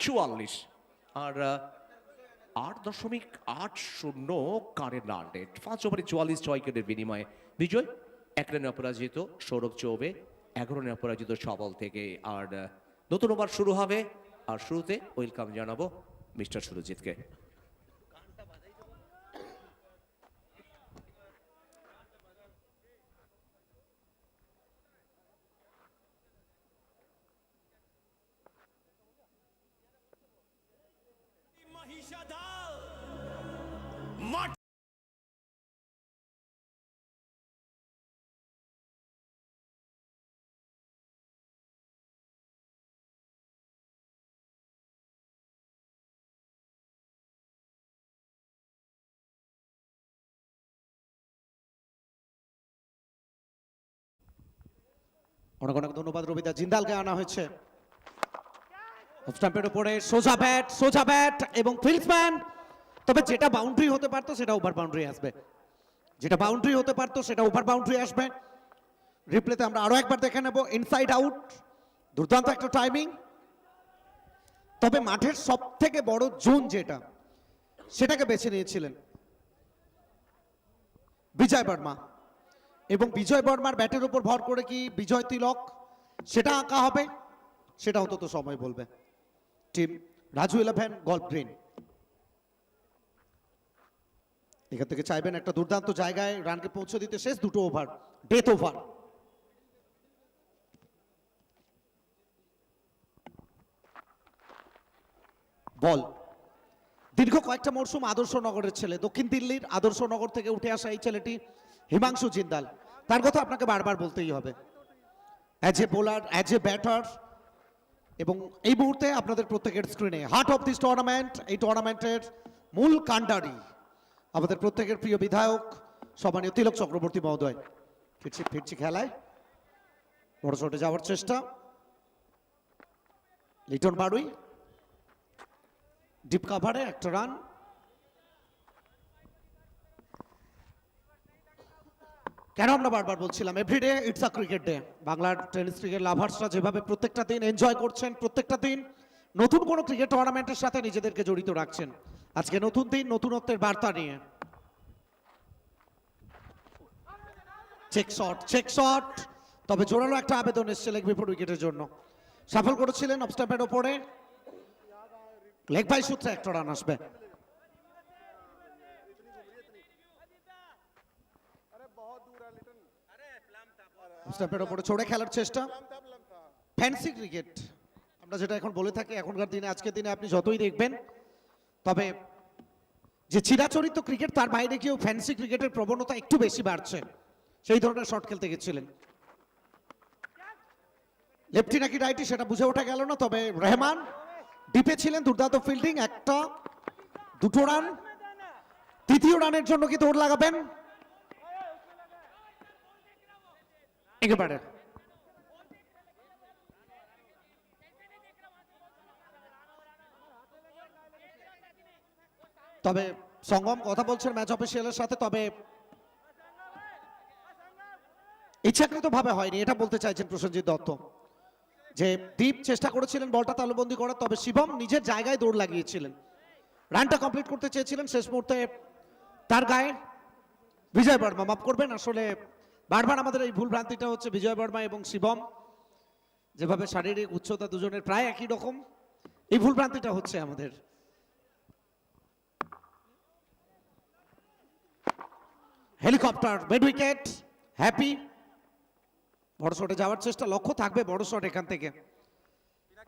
44 আর 8.80 কারেন্ট রান রেট। 5 ওভারে 44 উইকেটের বিনিময়ে বিজয়। 1 রানে অপরাজিত সৌরভ চৌবে, 11 রানে অপরাজিত সবল থেকে। আর নতুন ওভার শুরু হবে, আর শুরুতে ওয়েলকাম জানাবো মিস্টার সুরজিৎকে। অনেক অনেক ধন্যবাদ রবিদা। জিন্দালকে আনা হয়েছে অফ স্টাম্পের উপরে, সোজা ব্যাট এবং ফিল্ডসম্যান। তবে যেটা বাউন্ডারি হতে পারতো সেটা ওভার বাউন্ডারি আসবে, যেটা বাউন্ডারি হতে পারতো সেটা ওভার বাউন্ডারি আসবে। রিপ্লেতে আমরা আরো একবার দেখে নেব। ইনসাইড আউট, দুর্দান্ত একটা টাইমিং। তবে মাঠের সব থেকে বড় জোন যেটা, সেটাকে বেছে নিয়েছিলেন বিজয় বর্মা, এবং বিজয় বর্মার ব্যাটের উপর ভর করে কি বিজয় তিলক সেটা আঁকা হবে, সেটা অন্তত সময় বলবে। টিম রাজু 11 গল্ফ গ্রিন এখান থেকে চাইবেন একটা দুর্দান্ত জায়গায় রানকে পৌঁছে দিতে। শেষ 2 ওভার, ডেথ ওভার। বল দীর্ঘ কয়েকটা মরশুম আদর্শনগরের ছেলে, দক্ষিণ দিল্লির আদর্শনগর থেকে উঠে আসা এই ছেলেটি হিমাংশু জিন্দাল। তার কথা আপনাকে বারবার বলতেই হবে, as a bowler, as a batter. এবং এই মুহূর্তে আপনাদের প্রত্যেকের স্ক্রিনে হার্ট অফ দিস টুর্নামেন্ট, এই টুর্নামেন্টের মূল কাণ্ডারি আমাদের প্রত্যেকের প্রিয় বিধায়ক সম্মানীয় তিলক চক্রবর্তী মহোদয়। ফিরছি খেলায়, বড় শটে যাওয়ার চেষ্টা। লিটন বাড়ুই ডিপ কাভারে একটা রান। কেন আমরা বারবার বলছিলাম everyday it's a cricket day. বাংলার টেনিস ক্রিকেট লাভার্সরা যেভাবে প্রত্যেকটা দিন এনজয় করছেন, প্রত্যেকটা দিন নতুন কোনো ক্রিকেট টুর্নামেন্টের সাথে নিজেদেরকে জড়িত রাখছেন, আজকে নতুন দিন নতুনত্বের বার্তা নিয়ে। চেক শট, তবে জোরালো একটা আবেদন এসছে লেগ বিফোর উইকেটের জন্য। সাফল করেছিলেন অফ স্টাম্পের ওপরে, লেগ বাই সূত্রে একটা রান আসবে। স্টাম্পের ওপরে ছড়ে খেলার চেষ্টা। ফ্যান্সি ক্রিকেট আমরা যেটা এখন বলে থাকি, এখনকার দিনে আজকের দিনে আপনি যতই দেখবেন, তবে যে চিরাচরিত ক্রিকেট তার বাইরে গিয়েও ফ্যান্সি ক্রিকেটের প্রবণতা একটু বেশি বাড়ছে। সেই ধরনের শট খেলতে গেছিলেন। লেফটি নাকি রাইটি সেটা বুঝে ওঠা গেল না, তবে রহমান ডিপে ছিলেন, দুর্দান্ত ফিল্ডিং। 1-2 রান, তৃতীয় রানের জন্য কি দৌড় লাগাবেন একেবারে। তবে সঙ্গম কথা বলছেন ম্যাচ অফিসিয়ালের সাথে, তবে ইচ্ছাকৃত ভাবে হয়নি এটা বলতে চাইছেন প্রসেনজিৎ দত্ত। যে দীপ চেষ্টা করেছিলেন বলটা তালুবন্দি করার, তবে শিবম নিজের জায়গায় দৌড় লাগিয়েছিলেন, রানটা কমপ্লিট করতে চেয়েছিলেন। শেষ মুহূর্তে তার গায়ে বিজয় বর্মা, মাফ করবেন আসলে বারবার আমাদের এই ভুল ভ্রান্তিটা হচ্ছে। বিজয় বর্মা এবং শিবম যেভাবে শারীরিক উচ্চতা দুজনের প্রায় একই রকম, এই ভুল ভ্রান্তিটা হচ্ছে আমাদের। Helicopter mid wicket, happy. বড় শটে যাওয়ার চেষ্টা, লক্ষ্য থাকবে বড় শট এখান থেকে,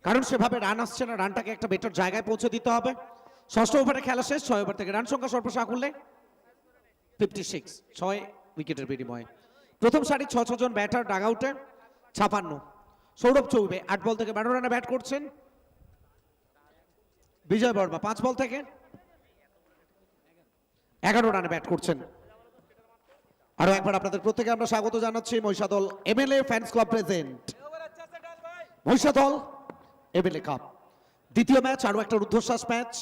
কারণ সেভাবে রান আসছে না। রানটাকে একটা বেটার জায়গায় পৌঁছে দিতে হবে। ষষ্ঠ ওভারে খেলা শেষ, 6 ওভার থেকে রান সংখ্যা সর্বশেষ করলে 56, 6 উইকেটের বিনিময়ে। প্রথম সারি 6 জন ব্যাটার ডাগ আউটে, 56। সৌরভ চৌবে 8 বল থেকে 12 রানে ব্যাট করছেন। বিজয় বর্মা 5 বল থেকে 11 রানে ব্যাট করছেন। আরো একবার আপনাদের প্রত্যেকে আমরা স্বাগত জানাচ্ছি Mahishadal MLA fans club present Mahishadal MLA cup দ্বিতীয় ম্যাচ, আরো একটা রুদ্ধশ্বাস ম্যাচ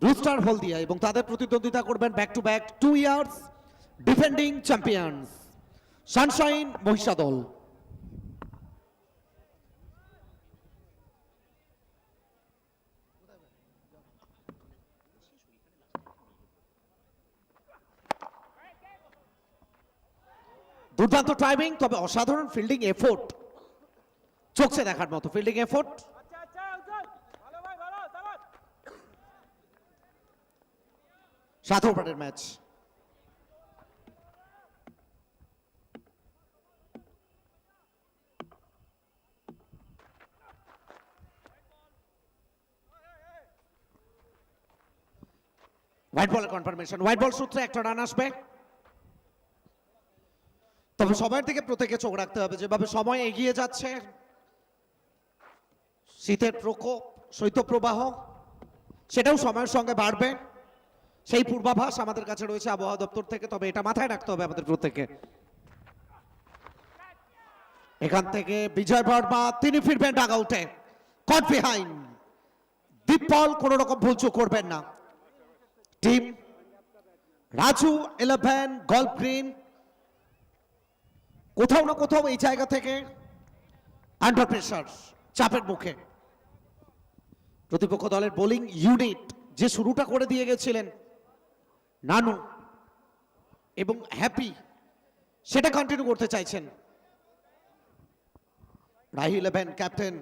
ব্লু স্টার হলদিয়া এবং তাদের প্রতিদ্বন্দ্বিতা করবেন back to back 2 years defending champions Sunshine Mahishadal. দুর্দান্ত টাইমিং, তবে অসাধারণ ফিল্ডিং এফোর্ট, চোখে দেখার মতো ফিল্ডিং এফোর্ট। সাত ওভারের ম্যাচ। হোয়াইট বলের কনফার্মেশন, হোয়াইট বল সূত্রে একটা রান আসবে। তবে সময়ের দিকে প্রত্যেকে চোখ রাখতে হবে, যেভাবে সময় এগিয়ে যাচ্ছে, শীতের প্রকোপ, শৈত্যপ্রবাহ সেটাও সময়ের সঙ্গে বাড়বে, সেই পূর্বাভাস আমাদের কাছে রয়েছে আবহাওয়া দপ্তর থেকে। তবে এটা মাথায় রাখতে হবে আমাদের প্রত্যেকে। এখান থেকে বিজয় বর্মা, তিনি ফিরবেন ডাগ আউটে, কট বিহাইন্ড। দীপল কোন রকম ভুলচুক করবেন না। টিম রাজু 11 গল্ফ গ্রিন কোথাও না কোথাও এই জায়গা থেকে আন্ডার প্রেসার, চাপের মুখে। প্রতিপক্ষ দলের বোলিং ইউনিট যে শুরুটা করে দিয়ে গেছিলেন নানু এবং হ্যাপি, সেটা কন্টিনিউ করতে চাইছেন। রাহি 11 ক্যাপ্টেন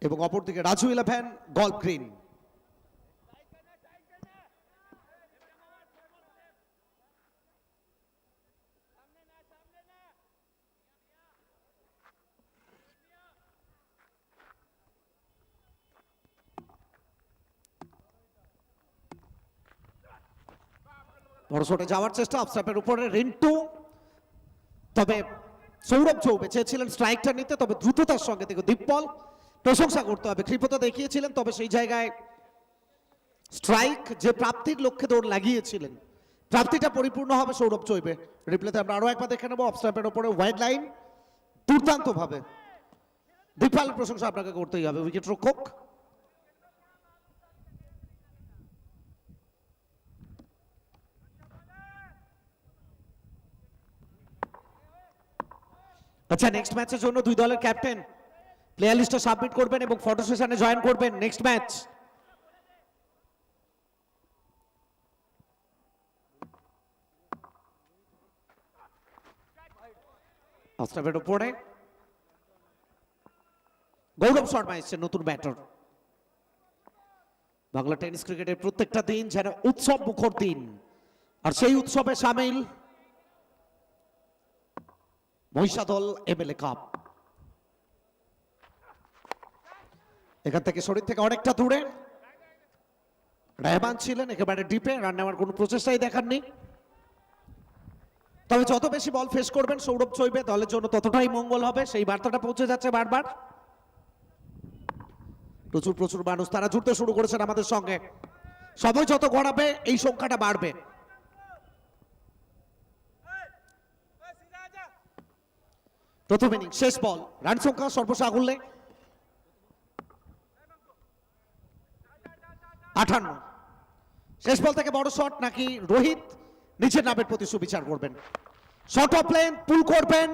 এবং অপরদিকে রাজু 11 গল্ফ গ্রিন। বড় শটে যাওয়ার চেষ্টা, অফস্টাম্পের উপরে রিন্টু, তবে সৌরভ চৌবে চেয়েছিলেন স্ট্রাইকটা নিতে, তবে দ্রুততার সঙ্গে দেখো দীপল, প্রশংসা করতে হবে, কৃপতা দেখিয়েছিলেন, তবে সেই জায়গায় স্ট্রাইক যে প্রাপ্তির লক্ষ্যে দৌড় লাগিয়েছিলেন, প্রাপ্তিটা পরিপূর্ণ হবে সৌরভ চৌবে। রিপ্লেতে আমরা আরো একবার দেখে নেবো, অফস্টাম্পের উপরে ওয়াইড লাইন, দুর্দান্ত ভাবে দীপলের প্রশংসা আপনাকে করতেই হবে, উইকেট রক্ষক। আচ্ছা, নেক্সট ম্যাচের জন্য দুই দলের ক্যাপ্টেন প্লেয়ার লিস্টটা সাবমিট করবেন এবং ফটো সেশনে জয়েন করবেন। নেক্সট ম্যাচ অস্ট্রেলিয়ার উপরে গৌরব শর্মা এসেছেন, নতুন ব্যাটার। বাংলা টেনিস ক্রিকেটের প্রত্যেকটা দিন যেন উৎসব মুখর দিন, আর সেই উৎসবে সামিল মহিষাদল এমএলএ কাপ। এখান থেকে শরীর থেকে অনেকটা দূরে রেহমান ছিলেন, একেবারে ডিপে, রান নেওয়ার কোনো প্রচেষ্টাই দেখাননি। তবে যত বেশি বল ফেস করবেন সৌরভ চৌবে, দলের জন্য ততটাই মঙ্গল হবে, সেই বার্তাটা পৌঁছে যাচ্ছে বারবার। প্রচুর প্রচুর মানুষ তারা জুড়তে শুরু করেছেন আমাদের সঙ্গে, সময় যত গড়াবে এই সংখ্যাটা বাড়বে। প্রথম ইনিংস শেষ বল, রান সংখ্যা সর্বসাকুল্যে 58। শেষ বল থেকে বড় শট নাকি রোহিত নিচের নামের প্রতি সুবিচার করবেন, শর্ট অফ লেন্থ পুল করবেন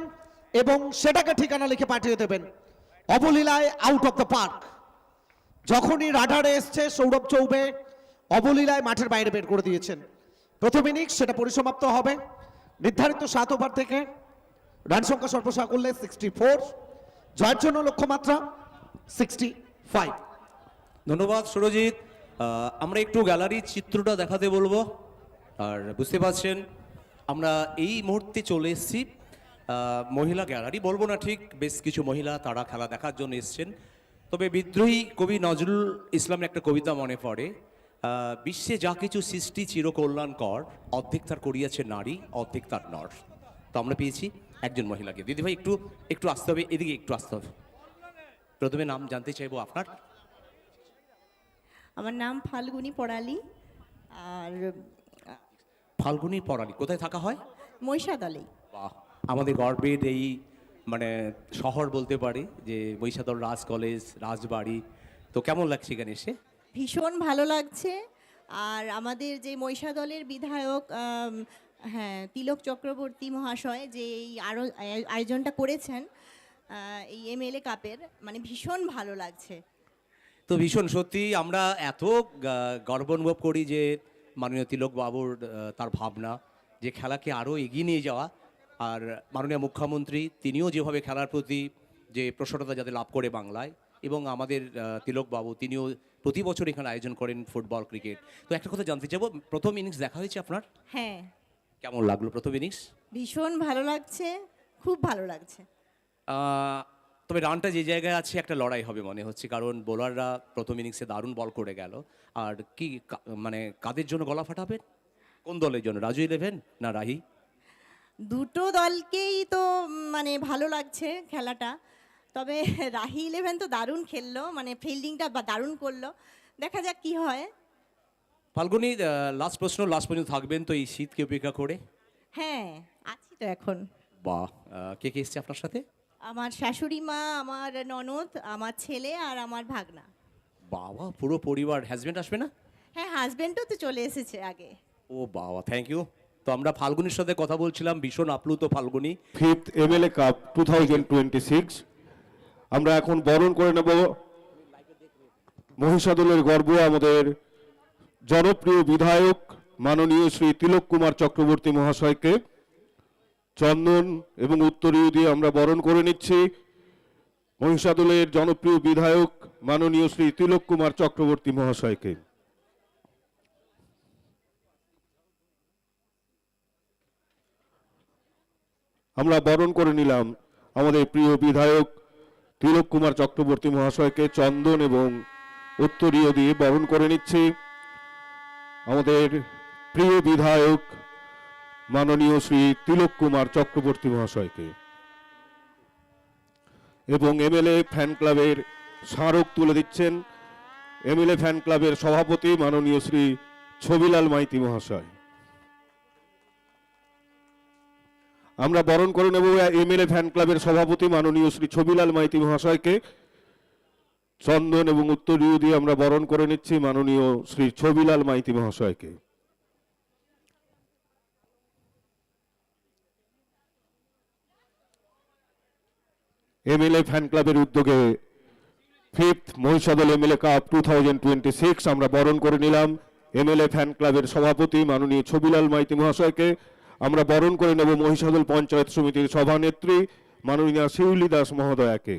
এবং সেটাকে ঠিকানা লিখে পাঠিয়ে দেবেন অবলীলায় আউট অফ দ্য পার্ক। যখনই রাডারে এসছে সৌরভ চৌবে অবলীলায় মাঠের বাইরে বের করে দিয়েছেন। প্রথম ইনিংস সেটা পরিসমাপ্ত হবে নির্ধারিত 7 ওভার থেকে, রান সংখ্যা সর্বসাকুল্যে 64, জয়ের জন্য লক্ষ্যমাত্রা 65। ধন্যবাদ সুরজিৎ। আমরা একটু গ্যালারির চিত্রটা দেখাতে বলবো। আর বুঝতে পারছেন আমরা এই মুহূর্তে চলে এসেছি মহিলা গ্যালারি, বলবো না ঠিক, বেশ কিছু মহিলা তারা খেলা দেখার জন্য এসছেন। তবে বিদ্রোহী কবি নজরুল ইসলামের একটা কবিতা মনে পড়ে, বিশ্বে যা কিছু সৃষ্টি চিরকল্যাণকর, অর্ধেক তার করিয়াছে নারী, অর্ধেক তার নর। তো আমরা পেয়েছি একজন মহিলাকে। দিদিভাই একটু একটু আসতে হবে, এদিকে একটু আসতে হবে। প্রথমে নাম জানতে চাইবো আপনার। আমার নাম ফাল্গুনী পড়ালি, আর ফাল্গুনী পরালি, কোথায় থাকা হয়? মহিষাদলেই। বাহ, আমাদের গর্বের এই মানে শহর বলতে পারি যে বৈশাদল রাজ কলেজ, রাজবাড়ি। তো কেমন লাগছে এখানে এসে? ভীষণ ভালো লাগছে। আর আমাদের যে মহিষাদলের বিধায়ক হ্যাঁ তিলক চক্রবর্তী মহাশয় যে এই আরো আয়োজনটা করেছেন এই এমএলএ কাপের, মানে ভীষণ ভালো লাগছে। তো ভীষণ সত্যি আমরা এত গর্ব অনুভব করি যে মাননীয় তিলক বাবুর তার ভাবনা যে খেলাকে আরও এগিয়ে নিয়ে যাওয়া, আর মাননীয় মুখ্যমন্ত্রী তিনিও যেভাবে খেলার প্রতি যে প্রসারতা যাতে লাভ করে বাংলায়, এবং আমাদের তিলক বাবু তিনিও প্রতি বছর এখানে আয়োজন করেন ফুটবল, ক্রিকেট। তো একটা কথা জানতে চাইবো, প্রথম ইনিংস দেখা হয়েছে আপনার, হ্যাঁ কেমন লাগলো প্রথম ইনিংস? ভীষণ ভালো লাগছে, খুব ভালো লাগছে। তবে রানটা যে জায়গায় আছে একটা লড়াই হবে মনে হচ্ছে, কারণ বোলাররা প্রথম ইনিংসে দারুণ বল করে গেল। আর কি মানে কাদের জন্য গলা ফাটাবেন, কোন দলের জন্য, রাজু 11 না রাহি? দুটো দলকেই তো মানে ভালো লাগছে খেলাটা, তবে রাহি 11 তো দারুণ খেললো, মানে ফিল্ডিংটা দারুণ করলো। দেখা যাক কি হয়। ফাল্গুনি, লাস্ট প্রশ্ন, লাস্ট পর্যন্ত থাকবেন তো এই শীতকে উপেক্ষা করে? হ্যাঁ আছি তো এখন। বাহ, কে কে এসছে আপনার সাথে? আমার শাশুড়ি মা, আমার ননদ, আমার ছেলে আর আমার ভাগনা। বাবা, পুরো পরিবার। হাজবেন্ড আসবে না? হ্যাঁ হাজবেন্ডও তো চলে এসেছে আগে। ও বাবা, থ্যাংক ইউ। তো আমরা ফাল্গুনির সাথে কথা বলছিলাম, ভীষণ আপ্লুত ফাল্গুনি। ফিফথ এমএলএ কাপ 2026 আমরা এখন বরণ করে নেব মহিষাদলের গর্ব, আমাদের জনপ্রিয় বিধায়ক মাননীয় শ্রী তিলক কুমার চক্রবর্তী মহাশয়কে। চন্দন এবং উত্তরীয় দিয়ে আমরা বরণ করে নিচ্ছি মহিষাদলের জনপ্রিয় বিধায়ক মাননীয় শ্রী তিলক কুমার চক্রবর্তী মহাশয়কে। আমরা বরণ করে নিলাম আমাদের প্রিয় বিধায়ক তিলক কুমার চক্রবর্তী মহাশয়কে। চন্দন এবং উত্তরীয় দিয়ে বরণ করে নিচ্ছি আমাদের প্রিয় বিধায়ক মাননীয় শ্রী তিলক কুমার চক্রবর্তী মহাশয়কে। এবং এমএলএ ফ্যান ক্লাবের স্মারক তুলে দিচ্ছেন এমএলএ ফ্যান ক্লাবের সভাপতি মাননীয় শ্রী ছবিলাল মাইতি মহাশয়। আমরা বরণ করে নেব এমএলএ ফ্যান ক্লাবের সভাপতি মাননীয় শ্রী ছবিলাল মাইতি মহাশয়কে। চন্দন এবং উত্তরীয় দিয়ে আমরা বরণ করে নিচ্ছি মাননীয় শ্রী ছবিলাল মাইতি মহাশয়কে। এমএলএ ফ্যান ক্লাবের উদ্যোগে ফিফথ মহিষাদল এমএলএ কাপ 2026 আমরা বরণ করে নিলাম এমএলএ ফ্যান ক্লাবের সভাপতি মাননীয় ছবিলাল মাইতি মহাশয়কে। আমরা বরণ করে নেব মহিষাদল পঞ্চায়েত সমিতির সভানেত্রী মাননীয়া শিউলি দাস মহোদয়াকে।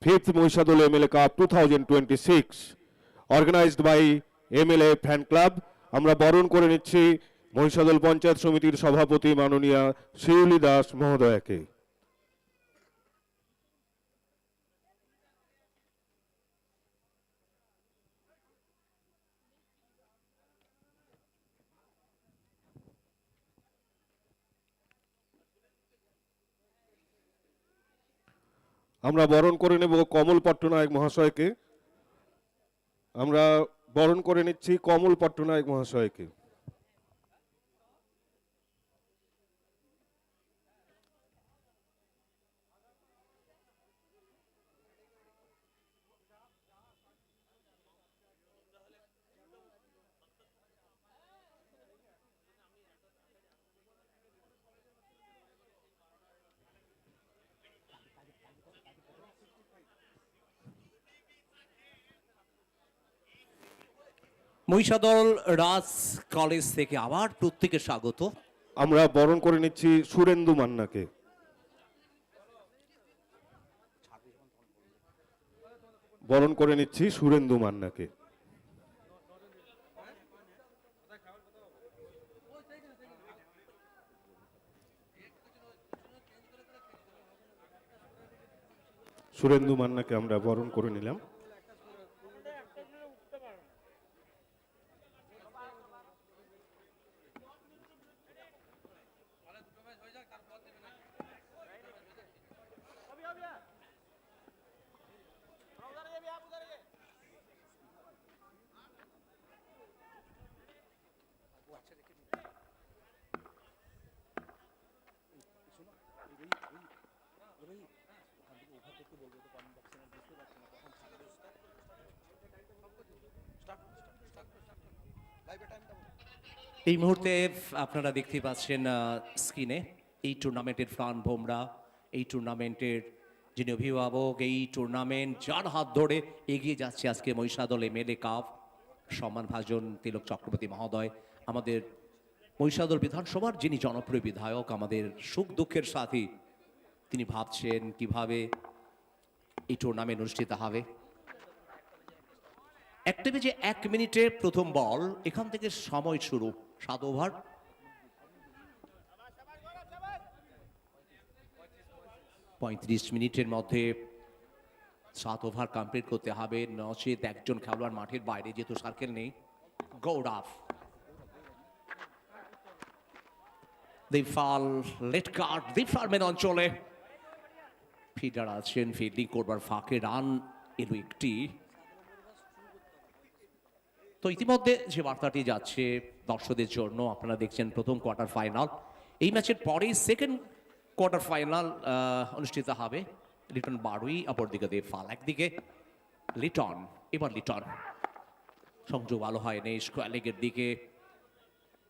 Fifth Mahishadal MLA cup 2026 organised by MLA fan club. আমরা বরণ করে নিচ্ছি মহিষাদল পঞ্চায়েত সমিতির সভাপতি মাননীয়া শিউলি দাস মহোদয়াকে। আমরা বরণ করে নেব কমল পট্টনায়ক মহাশয়কে। আমরা বরণ করে নিচ্ছি কমল পট্টনায়ক মহাশয়কে। মহিষাদল রাজ কলেজ থেকে আবার প্রত্যেকে স্বাগত। আমরা বরণ করে নিচ্ছি সুরেন্দু মান্নাকে। বরণ করে নিচ্ছি সুরেন্দু মান্নাকে। সুরেন্দু মান্নাকে আমরা বরণ করে নিলাম। এই মুহূর্তে আপনারা দেখতে পাচ্ছেন স্ক্রিনে এই টুর্নামেন্টের ফ্রান ভোমরা, এই টুর্নামেন্টের যিনি অভিভাবক, এই টুর্নামেন্ট যার হাত ধরে এগিয়ে যাচ্ছে আজকে মহিষাদল এমএলএ কাপ, সম্মানভাজন তিলক চক্রবর্তী মহোদয়, আমাদের মহিষাদল বিধানসভার যিনি জনপ্রিয় বিধায়ক, আমাদের সুখ দুঃখের সাথী, তিনি ভাবছেন কিভাবে এই টুর্নামেন্ট অনুষ্ঠিত হবে। একটা বেজে 1 মিনিটে প্রথম বল, এখান থেকে সময় শুরু 7 ওভার। পঁয়ত্রিশ মিনিটের মধ্যে 7 ওভার কমপ্লিট করতে হবে, নচেত একজন খেলোয়াড় মাঠের বাইরে, যেহেতু সার্কেল নেই। গৌরব দীপফাল লেট কার্ড, দীপফার্মের অঞ্চলে ফিল্ডার আছেন, ফিল্ডিং করবার ফাঁকে রান এলো একটি। তো ইতিমধ্যে যে বার্তাটি যাচ্ছে দর্শকদের জন্য, আপনারা দেখছেন প্রথম কোয়ার্টার ফাইনাল, এই ম্যাচের পরেই সেকেন্ড কোয়ার্টার ফাইনাল অনুষ্ঠিত হবে। লিটন বারুই, অপরদিকে দেবফাল, একদিকে লিটন, এবার লিটন সংযোগ ভালো হয়নি, স্কোয়ার লেগের দিকে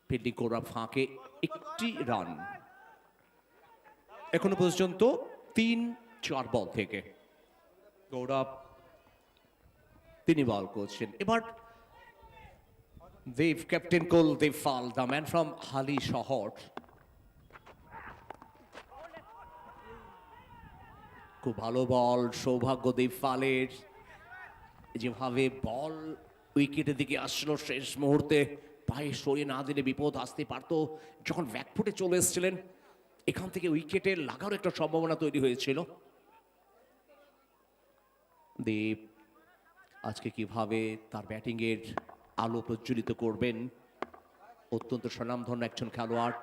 ফিল্ডিং করবার ফাঁকে একটি রান। এখনো পর্যন্ত 3-4 বল থেকে গৌরব তিনি বল করছেন। এবার দেব, ক্যাপ্টেন কোল দেবফাল, the man from Halishahar, খুব ভালো বল, সৌভাগ্য দেবফালের, যেভাবে বল উইকেটের দিকে আসলো শেষ মুহূর্তে, পায়ে সরিয়ে না দিলে বিপদ আসতে পারত। যখন ব্যাকফুটে চলে এসেছিলেন, এখান থেকে উইকেটে লাগার একটা সম্ভাবনা তৈরি হয়েছিল। দেব আজকে কিভাবে তার ব্যাটিংয়ের আলো প্রজ্বলিত করবেন, অত্যন্ত স্বনামধন্য একজন খেলোয়াড়।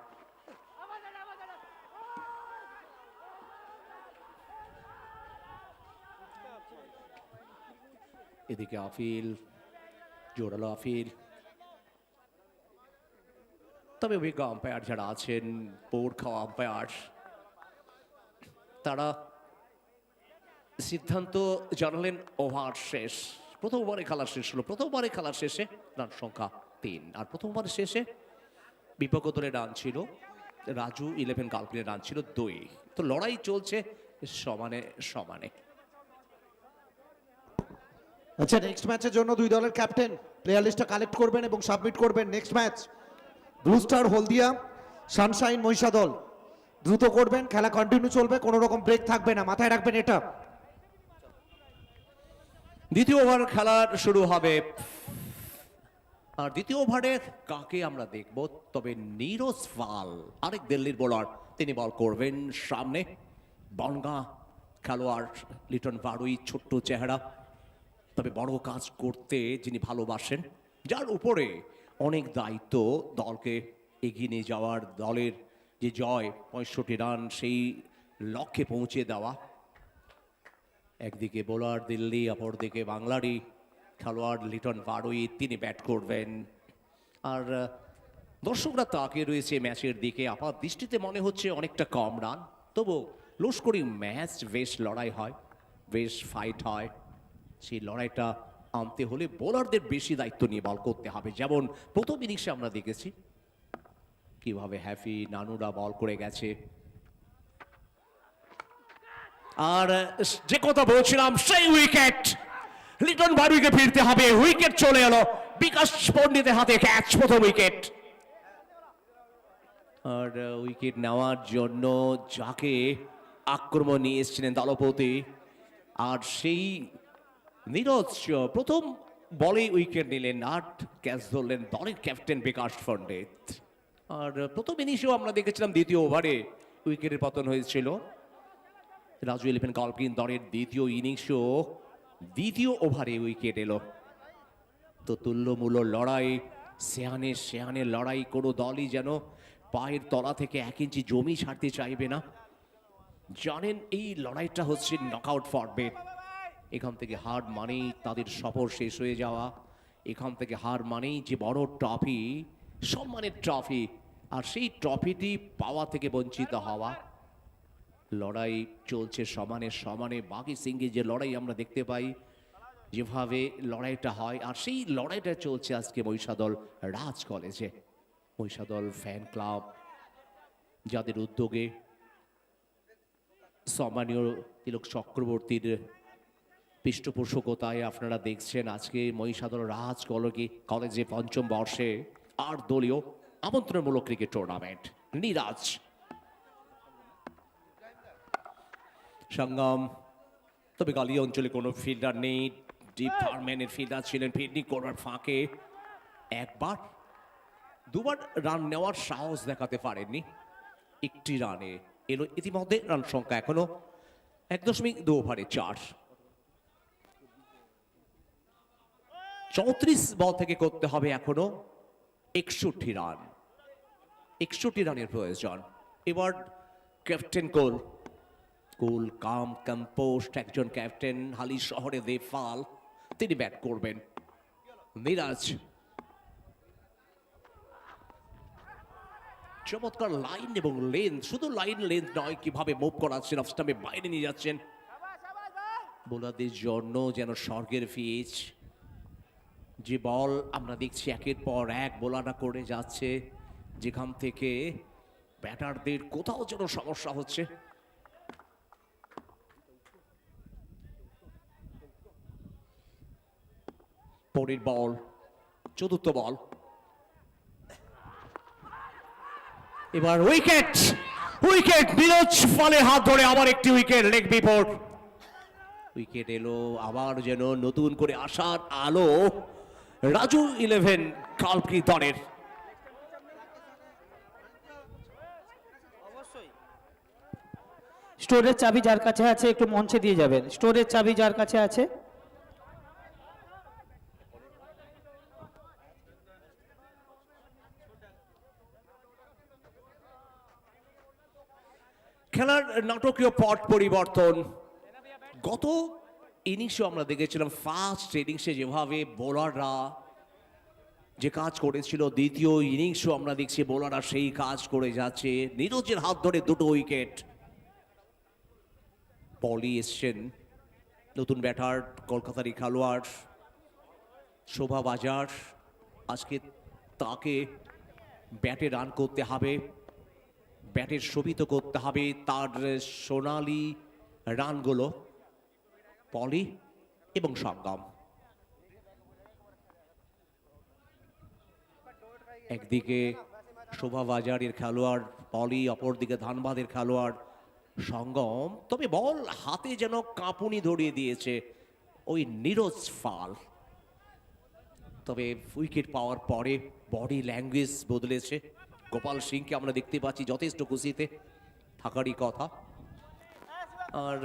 এদিকে আফিল, জোরালো আফিল, তবে অভিজ্ঞ আম্পায়ার যারা আছেন, পোর খাওয়া আম্পায়ার, তারা সিদ্ধান্ত জানালেন ওভার শেষ। প্রথম ওভারে খেলা শেষ হলো, প্রথম ওভারে খেলার শেষে রান সংখ্যা 3, আর প্রথম ওভারের শেষে বিপক্ষ দলের রান ছিল, রাজু 11 কালপিনের রান ছিল 2। তো লড়াই চলছে সমানে সমানে। আচ্ছা, নেক্সট ম্যাচের জন্য দুই দলের ক্যাপ্টেন প্লেয়ার লিস্টটা কালেক্ট করবেন এবং সাবমিট করবেন। নেক্সট ম্যাচ ব্লু স্টার হলদিয়া, সানশাইন মহিষাদল। দ্রুত করবেন, খেলা কন্টিনিউ চলবে, কোনো রকম ব্রেক থাকবে না, মাথায় রাখবেন এটা। দ্বিতীয় ওভার খেলার শুরু হবে, আর দ্বিতীয় ওভারে কাকে আমরা দেখব, তবে নীরজ পাল, আরেক দিল্লির বোলার, তিনি বল করবেন সামনে। বনগা খেলোয়াড় লিটন বারুই, ছোট্ট চেহারা, তবে বড় কাজ করতে যিনি ভালোবাসেন, যার উপরে অনেক দায়িত্ব দলকে এগিয়ে নিয়ে যাওয়ার, দলের যে জয় 65 রান সেই লক্ষ্যে পৌঁছে দেওয়া। একদিকে বোলার দিল্লি, অপরদিকে বাংলারই খেলোয়াড় লিটন বারুই, তিনি ব্যাট করবেন। আর দর্শকরা তাকিয়ে রয়েছে ম্যাচের দিকে, আপাত দৃষ্টিতে মনে হচ্ছে অনেকটা কম রান, তবু লস্করি ম্যাচ, বেশ লড়াই হয়, বেশ ফাইট হয়। সেই লড়াইটা আনতে হলে বোলারদের বেশি দায়িত্ব নিয়ে বল করতে হবে। যেমন প্রথম ইনিংসে আমরা দেখেছি কিভাবে হ্যাফি, নানুরা বল করে গেছে। আর যে কথা বলছিলাম, সেই উইকেট, লিটন বারুইকে ফিরতে হবে, উইকেট চলে এলো, বিকাশ পণ্ডিতের হাতে ক্যাচ, প্রথম উইকেট। আর উইকেট নেওয়ার জন্য যাকে আক্রমণ নিয়ে এসেছিলেন দলপতি, আর সেই নীরজ প্রথম বলেই উইকেট নিলেন, 8 ক্যাচ ধরলেন দলের ক্যাপ্টেন বিকাশ পণ্ডিত। আর প্রথম ইনিংসেও আমরা দেখেছিলাম দ্বিতীয় ওভারে উইকেটের পতন হয়েছিল। রাজু 11 কালপিন দলের দ্বিতীয় ইনিংসও দ্বিতীয় ওভারে উইকেট এলো। তো তুল্যমূল্য লড়াই, সেহানের লড়াই, কোনো দলই যেন পায়ের তলা থেকে 1 ইঞ্চি জমি ছাড়তে চাইবে না। জানেন এই লড়াইটা হচ্ছে নকআউট ফরম্যাট, এখান থেকে হার মানেই তাদের সফর শেষ হয়ে যাওয়া, এখান থেকে হার মানেই যে বড় ট্রফি, সম্মানের ট্রফি, আর সেই ট্রফিটি পাওয়া থেকে বঞ্চিত হওয়া। লড়াই চলছে সমানে সমানে, বাকি সিঙ্গে যে লড়াই আমরা দেখতে পাই, যেভাবে লড়াইটা হয়, আর সেই লড়াইটা চলছে আজকে মহিষাদল রাজ কলেজে। মহিষাদল ফ্যান ক্লাব যাদের উদ্যোগে সম্মানীয় তিলক চক্রবর্তীর পৃষ্ঠপোষকতায় আপনারা দেখছেন আজকে মহিষাদল রাজ কলেজে পঞ্চম বর্ষে 8 দলীয় আমন্ত্রণমূলক ক্রিকেট টুর্নামেন্ট নিরাজ সংগ্রাম। তবে গালি অঞ্চলে কোনো ফিল্ডার নেই, ডিপ ফার্ম্যানের ফিল্ডার ছিলেন, ফিল্ডিং করবার ফাঁকে একবার দুবার রান নেওয়ার সাহস দেখাতে পারেননি। একটি রানে এলো ইতিমধ্যে, রান সংখ্যা এখনো 1.2 ওভারে 4। 34 বল থেকে করতে হবে এখনো 61 রান, 61 রানের প্রয়োজন। এবার ক্যাপ্টেন কুল কাম কম্পোস্ট একজন ক্যাপ্টেন, হালি শহরে দেফাল, তিনি ব্যাট করবেন। মিরাজ চমৎকার লাইন এবং লেন্থ, শুধু লাইন লেন্থ নয়, কিভাবে মুভ করাচ্ছেন, অফ স্টাম্পে বাইরে নিয়ে যাচ্ছেন। বোলারদের জন্য যেন স্বর্গের পিচ। যে বল আমরা দেখছি একের পর এক বোলাররা করে যাচ্ছে, যেখান থেকে ব্যাটারদের কোথাও যেন সমস্যা হচ্ছে। পরের বল, চতুর্থ বল, এবার উইকেট, উইকেট নীরজ ফলের হাত ধরে আবার একটি উইকেট, লেগ বিফোর। উইকেট এলো আবার, যেন নতুন করে আসার আলো রাজু 11 কালকি দলের। স্টোরের চাবি যার কাছে আছে একটু মঞ্চে দিয়ে যাবেন, স্টোরের চাবি যার কাছে আছে। খেলার নাটকীয় পট পরিবর্তন। গত ইনিংসে আমরা দেখেছিলাম ফার্স্ট ইনিংসে যেভাবে বোলাররা যে কাজ করেছিল, দ্বিতীয় ইনিংসও আমরা দেখছি বোলাররা সেই কাজ করে যাচ্ছে। নীরজের হাত ধরে 2টো উইকেট। পলি এসছেন, নতুন ব্যাটার, কলকাতারই খেলোয়াড় শোভা বাজার। আজকে তাকে ব্যাটে রান করতে হবে, ব্যাটের শোভিত করতে হবে তার সোনালি রানগুলো। পলি এবং সংগম একদিকে শোভা বাজারের খেলোয়াড় পলি, অপরদিকে ধানবাদের খেলোয়াড় সংগম। তবে বল হাতে যেন কাঁপুনি ধরিয়ে দিয়েছে ওই নীরজ ফাল। তবে উইকেট পাওয়ার পরে বডি ল্যাঙ্গুয়েজ বদলেছে। গোপাল সিংকে আমরা দেখতে পাচ্ছি যথেষ্ট খুশিতে থাকারই কথা। আর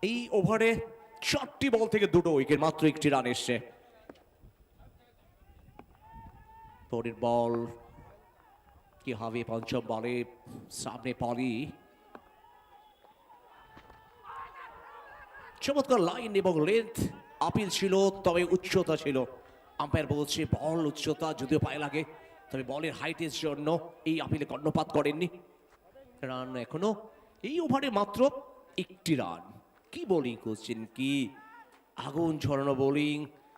এই ওভারে 4টি বল থেকে 2টো উইকেট, মাত্র 1টি রান এসছে। পরের বল কি হবে পঞ্চম বলে, সামনে পলি, চমৎকার লাইন এবং লেন্থ। আপিল ছিল, তবে উচ্চতা ছিল। আম্পায়ার বলছে বল উচ্চতা, যদিও পায়ে লাগে, তবে বলের হাইটের জন্য এই আপিলে কর্ণপাত করেননি। রান এখনো এই ওভারে মাত্র 1টি রান। কি বোলিং করছেন, কি আগুন ঝরানো বোলিং।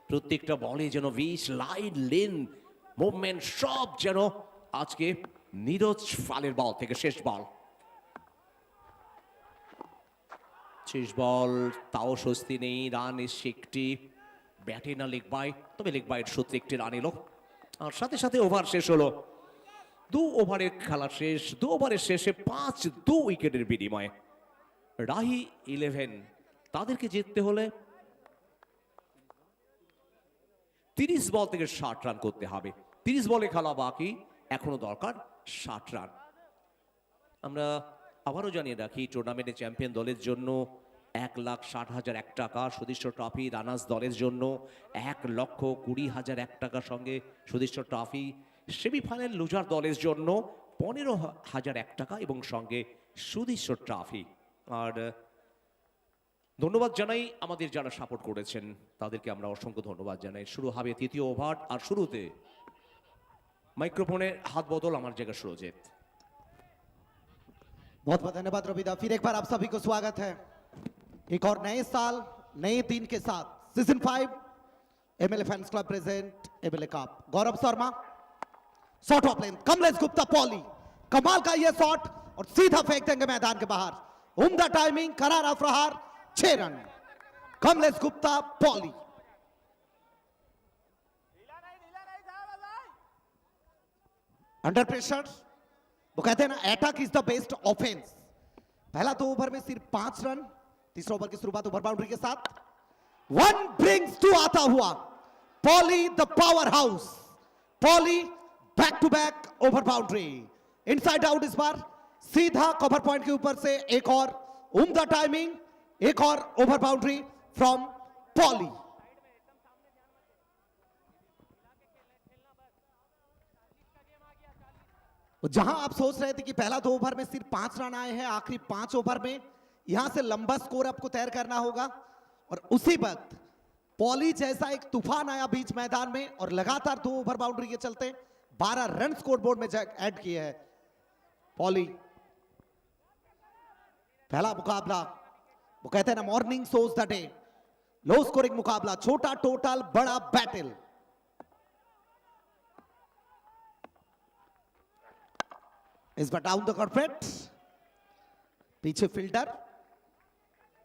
প্রত্যেকটা বলে যেন 20 লাইন লেন্থ মুভমেন্ট সব যেন আজকে নীরজ ফালের বল থেকে শেষ বল। শেষ বল, তাও স্বস্তি নেই, রান এসছে 1টি, ব্যাটে না লেগ বাই, তবে লেগ বাইয়ের সূত্রে 1টি রান এলো। আর সাথে সাথে ওভার শেষ হলো। 2 ওভারের খেলা শেষ। 2 ওভারের শেষে 5-2 উইকেটের বিনিময়ে রাহি 11 তাদেরকে জিততে হলে 30 বল থেকে 60 রান করতে হবে। 30 বলে খেলা বাকি, এখনো দরকার 60 রান। আমরা আবারও জানিয়ে রাখি, টুর্নামেন্টে চ্যাম্পিয়ন দলের জন্য 1,60,001 টাকা, সদস্য ট্রফি। রানার্স দলের জন্য 1,20,001 টাকার সঙ্গে সদস্য ট্রফি। সেমিফাইনাল লুজার দলের জন্য 15,001 টাকা এবং সঙ্গে সদস্য ট্রফি। আর ধন্যবাদ জানাই আমাদের যারা সাপোর্ট করেছেন, তাদেরকে আমরা অসংখ্য ধন্যবাদ জানাই। শুরু হবে 3য় ওভার, আর শুরুতে মাইক্রোফোনে হাত বদল, আমার জায়গা সুরজিৎ। बहुत बहुत धन्यवाद रविदा। फिर एक बार आप सभी को स्वागत है एक और नए साल नए दिन के साथ। Season 5 MLA fans club present MLA cup. Gaurav Sharma shot of length, Kamlesh Gupta poly, कमाल का ये शॉट और सीधा फेंक देंगे मैदान के बाहर। उम्दा टाइमिंग, करारा प्रहार, 6 run. Kamlesh Gupta poly. Under pressure, वो कहते हैं ना attack is the best offence. पहला 2 ओवर में सिर्फ 5 रन। तीसरा ओवर की शुरुआत ओवर बाउंड्री के साथ। 1 ब्रिंग्स टू आता हुआ Polly the power house. Polly back to back over boundary, inside out. इस बार सीधा कवर पॉइंट के ऊपर से एक और उम्दा टाइमिंग, एक और ओवर बाउंड्री फ्रॉम पॉली। जहां आप सोच रहे थे कि पहला 2 ओवर में सिर्फ 5 रन आए हैं, आखिरी 5 ओवर में यहां से लंबा स्कोर आपको तैयार करना होगा। और उसी वक्त पॉली जैसा एक तूफान आया बीच मैदान में और लगातार 2 ओवर बाउंड्री के चलते 12 रन स्कोर बोर्ड में ऐड किए हैं पॉली। पहला मुकाबला, वो कहते हैं ना morning shows the day. Low scoring मुकाबला, छोटा टोटल बड़ा बैटल। इस बार डाउन द कॉर्पोरेट, पीछे फील्डर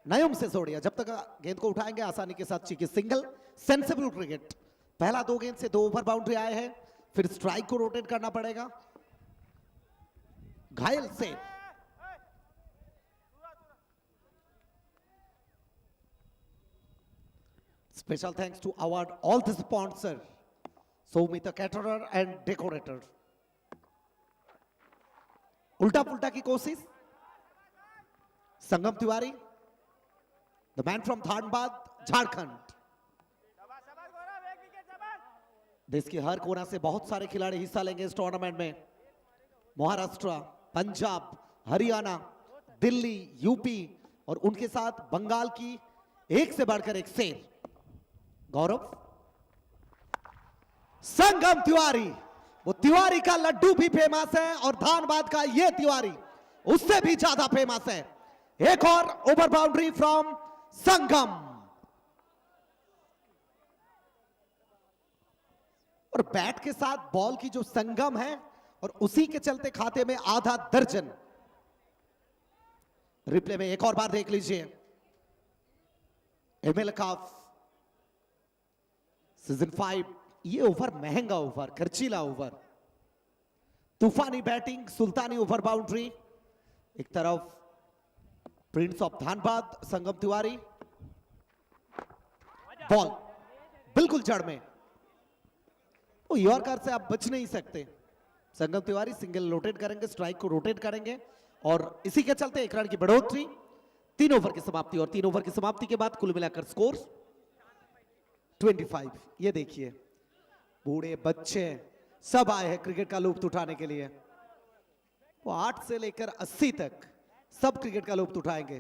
नयम से जोड़िया। जब तक गेंद को उठाएंगे आसानी के साथ चीके सिंगल। Sensible cricket. पहला 2 गेंद से 2 ओवर बाउंड्री आए हैं, फिर स्ट्राइक को रोटेट करना पड़ेगा। घायल से special thanks to award all the sponsor Saumita caterer and decorator. उल्टा पुल्टा की कोशिश, Sangam Tiwari the man from Dhanbad Jharkhand. देश के हर कोना से बहुत सारे खिलाड़ी हिस्सा लेंगे इस टूर्नामेंट में। महाराष्ट्र, पंजाब, हरियाणा, दिल्ली, यूपी और उनके साथ बंगाल की एक से बढ़कर एक शेर। गौरव, संगम तिवारी, वो तिवारी का लड्डू भी फेमस है और धनबाद का ये तिवारी उससे भी ज्यादा फेमस है। एक और ओवर बाउंड्री फ्रॉम संगम और बैट के साथ बॉल की जो संगम है और उसी के चलते खाते में आधा दर्जन। रिप्ले में एक और बार देख लीजिए। एमएलए कप सीजन 5, ये ओवर महंगा ओवर, खर्चीला ओवर। तूफानी बैटिंग, सुल्तानी ओवर बाउंड्री। एक तरफ Prince of Dhanbad Sangam Tiwari, ball बिल्कुल जड़ में। वो यॉर्कर से आप बच नहीं सकते। संगम तिवारी सिंगल रोटेट करेंगे, स्ट्राइक को रोटेट करेंगे और इसी के चलते 1 रन की बढ़ोतरी। 3 ओवर की समाप्ति और 3 ओवर की समाप्ति के बाद कुल मिलाकर स्कोर 25। ये देखिए बूढ़े बच्चे सब आए हैं क्रिकेट का लुत्फ उठाने के लिए। वो 8 से लेकर 80 तक सब क्रिकेट का लुत्फ उठाएंगे।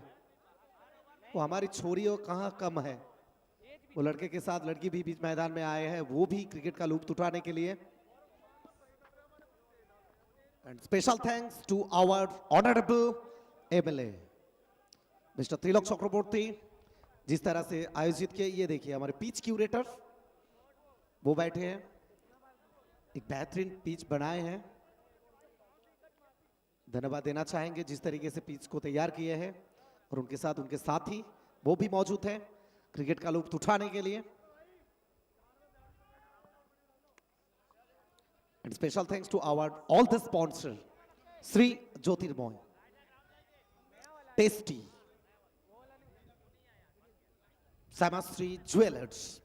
वो हमारी छोरियों कहाँ कम है, वो लड़के के साथ लड़की भी बीच मैदान में आए हैं, वो भी क्रिकेट का लुत्फ उठाने के लिए। And special thanks to our honourable MLA mister Trilok Chakraborty, जिस तरह से आयोजित किए। ये देखिए हमारे पिच क्यूरेटर वो बैठे हैं, एक बेहतरीन पिच बनाए हैं। धन्यवाद देना चाहेंगे जिस तरीके से पिच को तैयार किए हैं और उनके साथी वो भी मौजूद हैं क्रिकेट का लुत्फ उठाने के लिए। And special thanks to award all the sponsor Shri Jyotirmoy, tasty, Shyamashree jewellers.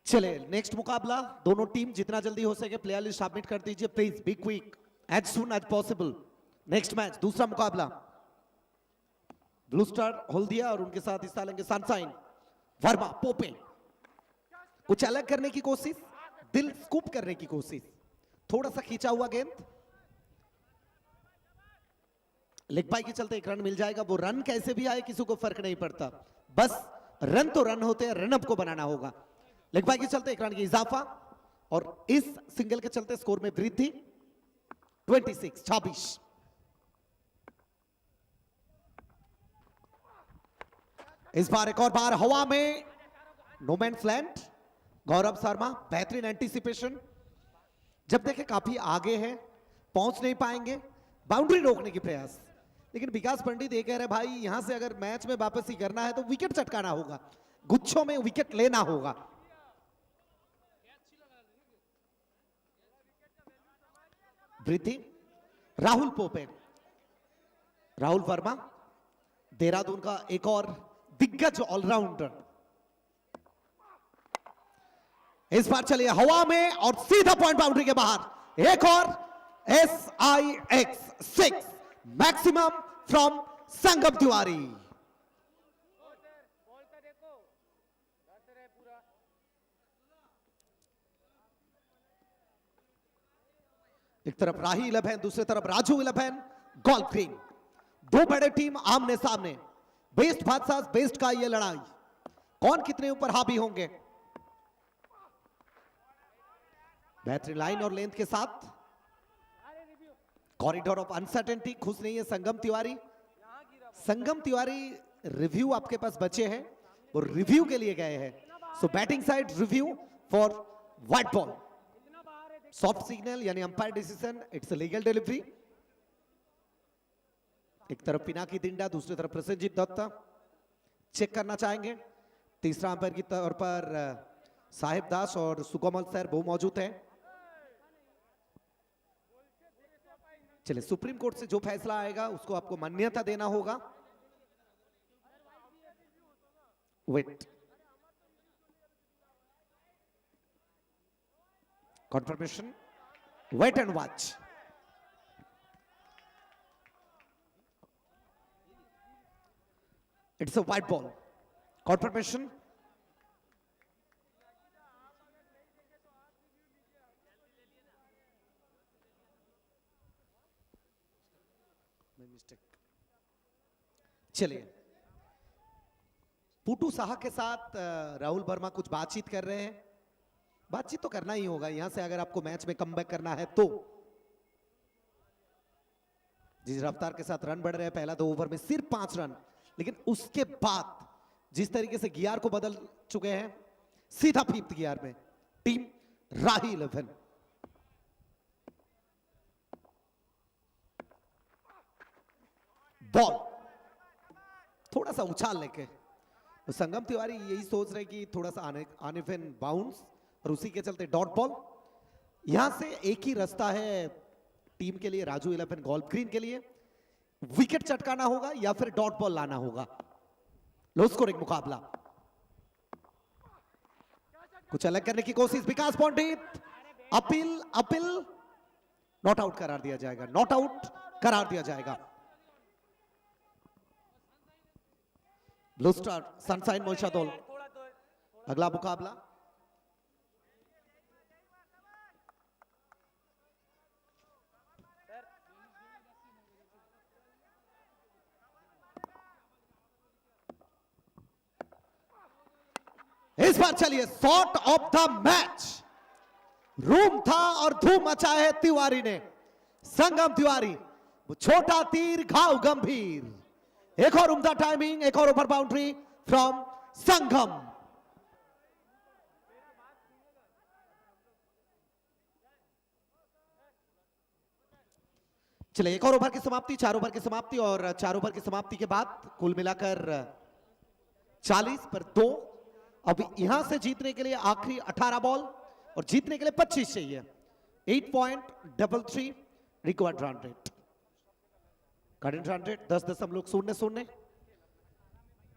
चले नेक्स्ट मुकाबला। दोनों टीम जितना जल्दी हो सके प्लेयर लिस्ट सबमिट कर दीजिए please, be quick as soon as possible. Next match, दूसरा मुकाबला ब्लू स्टार हल्दिया और उनके साथ हिस्सा लेंगे सनशाइन वर्मा पोपे। कुछ अलग करने की कोशिश, दिल स्कूप करने की कोशिश, थोड़ा सा खींचा हुआ गेंद। लेग बाई के चलते एक रन मिल जाएगा, वो रन कैसे भी आए किसी को फर्क नहीं पड़ता, बस रन तो रन होते हैं, रनअप को बनाना होगा। लेग बाई के चलते एक रन की इजाफा और इस सिंगल के चलते स्कोर में वृद्धि 26। इस बार एक और बार हवा में no man's land. Gaurav Sharma बेहतरीन एंटीसिपेशन, जब देखे काफी आगे है, पहुंच नहीं पाएंगे, बाउंड्री रोकने की प्रयास, लेकिन विकास पंडित ये कह रहे भाई यहां से अगर मैच में वापस ही करना है तो विकेट चटकाना होगा, गुच्छों में विकेट लेना होगा। वृद्धि राहुल पोपे, राहुल वर्मा देहरादून का एक और दिग्गज ऑलराउंडर। इस बार चलिए हवा में और सीधा पॉइंट बाउंड्री के बाहर एक और SIX 6 maximum from Sangam Tiwari. एक तरफ राही 11, दूसरी तरफ राजू 11, गोल्फ ग्रीन, दो बड़े टीम आमने सामने। बेस्ट बादशाह बेस्ट का ये लड़ाई, कौन कितने ऊपर हावी होंगे। बेहतरीन लाइन और लेंथ के साथ कॉरिडोर ऑफ अनसर्टेनिटी, खुश नहीं है संगम तिवारी। संगम तिवारी रिव्यू आपके पास बचे हैं, वो रिव्यू के लिए गए हैं। So batting side review for white ball, soft signal यानी umpire decision, it's a legal delivery. एक तरफ पिनाकी दिंडा, दूसरी तरफ प्रसेनजीत दत्ता चेक करना चाहेंगे। तीसरा अंपायर की तौर पर साहिब दास और सुकोमल सर वो मौजूद हैं। चलिए सुप्रीम कोर्ट से जो फैसला आएगा उसको आपको मान्यता देना होगा। Wait, confirmation, wait and watch. It's a white ball. Confirmation. Mistake. चलिए पुटू साहा के साथ राहुल वर्मा कुछ बातचीत कर रहे हैं। बातचीत तो करना ही होगा यहां से, अगर आपको मैच में कमबैक करना है तो। जिस रफ्तार के साथ रन बढ़ रहे हैं, पहला 2 ओवर में सिर्फ 5 रन, लेकिन उसके बाद जिस तरीके से गियर को बदल चुके हैं, सीधा 5th गियर में टीम राही 11। बॉल थोड़ा सा उछाल लेके तो संगम तिवारी यही सोच रहे कि थोड़ा सा अनइवन बाउंस, और उसी के चलते डॉट बॉल। यहां से एक ही रास्ता है टीम के लिए, राजू 11 गोल्फ ग्रीन के लिए, विकेट चटकाना होगा या फिर डॉट बॉल लाना होगा। लो स्कोरिंग मुकाबला, कुछ अलग करने की कोशिश विकास पंडित, अपील नॉट आउट करार दिया जाएगा, नॉट आउट करार दिया जाएगा। ब्लू स्टार सनशाइन मोइशादोल अगला मुकाबला। इस बार चलिए shot of the match, room था और धूम मचाया है तिवारी ने। संगम तिवारी, वो छोटा तीर घाव गंभीर। एक और उम्दा टाइमिंग, एक और ओवर बाउंड्री फ्रॉम संगम। चलिए एक और ओवर की समाप्ति, 4 ओवर की समाप्ति, और 4 ओवर की समाप्ति के बाद कुल मिलाकर 40 पर 2। अब यहां से जीतने के लिए आखिरी 18 बॉल और जीतने के लिए 25 चाहिए। 8.33 required run rate, current run rate 10.00।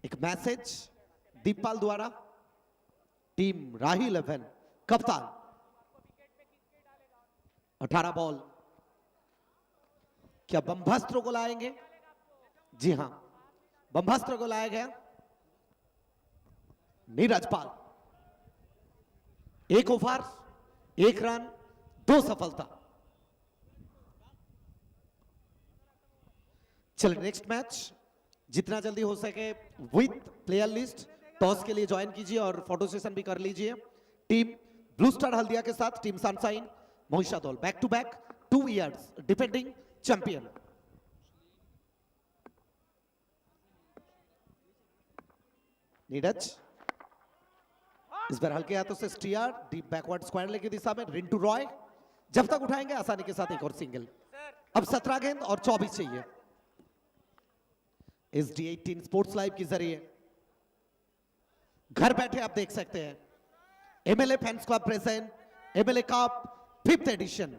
एक मैसेज दीपपाल द्वारा, टीम राही 11 कप्तान, 18 बॉल, क्या बम्भास्त्रों को लाएंगे? जी हां, बम्भास्त्रों को लाया गया। नीरज पाल, 1 ओवर 1 रन 2 सफलता। चलिए नेक्स्ट मैच, जितना जल्दी हो सके विथ प्लेयर लिस्ट टॉस के लिए ज्वाइन कीजिए और फोटो सेशन भी कर लीजिए। टीम ब्लू स्टार हल्दिया के साथ team Sunshine Mahishadal, back to back 2 years defending champion. Neeraj इस बार हल्के हाथों से स्टीयर डीप बैकवर्ड स्क्वायर की दिशा में। रिंटू रॉय जब तक उठाएंगे आसानी के साथ एक और सिंगल। अब 17 गेंद और 24 चाहिए। SD18 स्पोर्ट्स लाइव के जरिए घर बैठे आप देख सकते हैं MLA fans club present MLA cup 5th edition.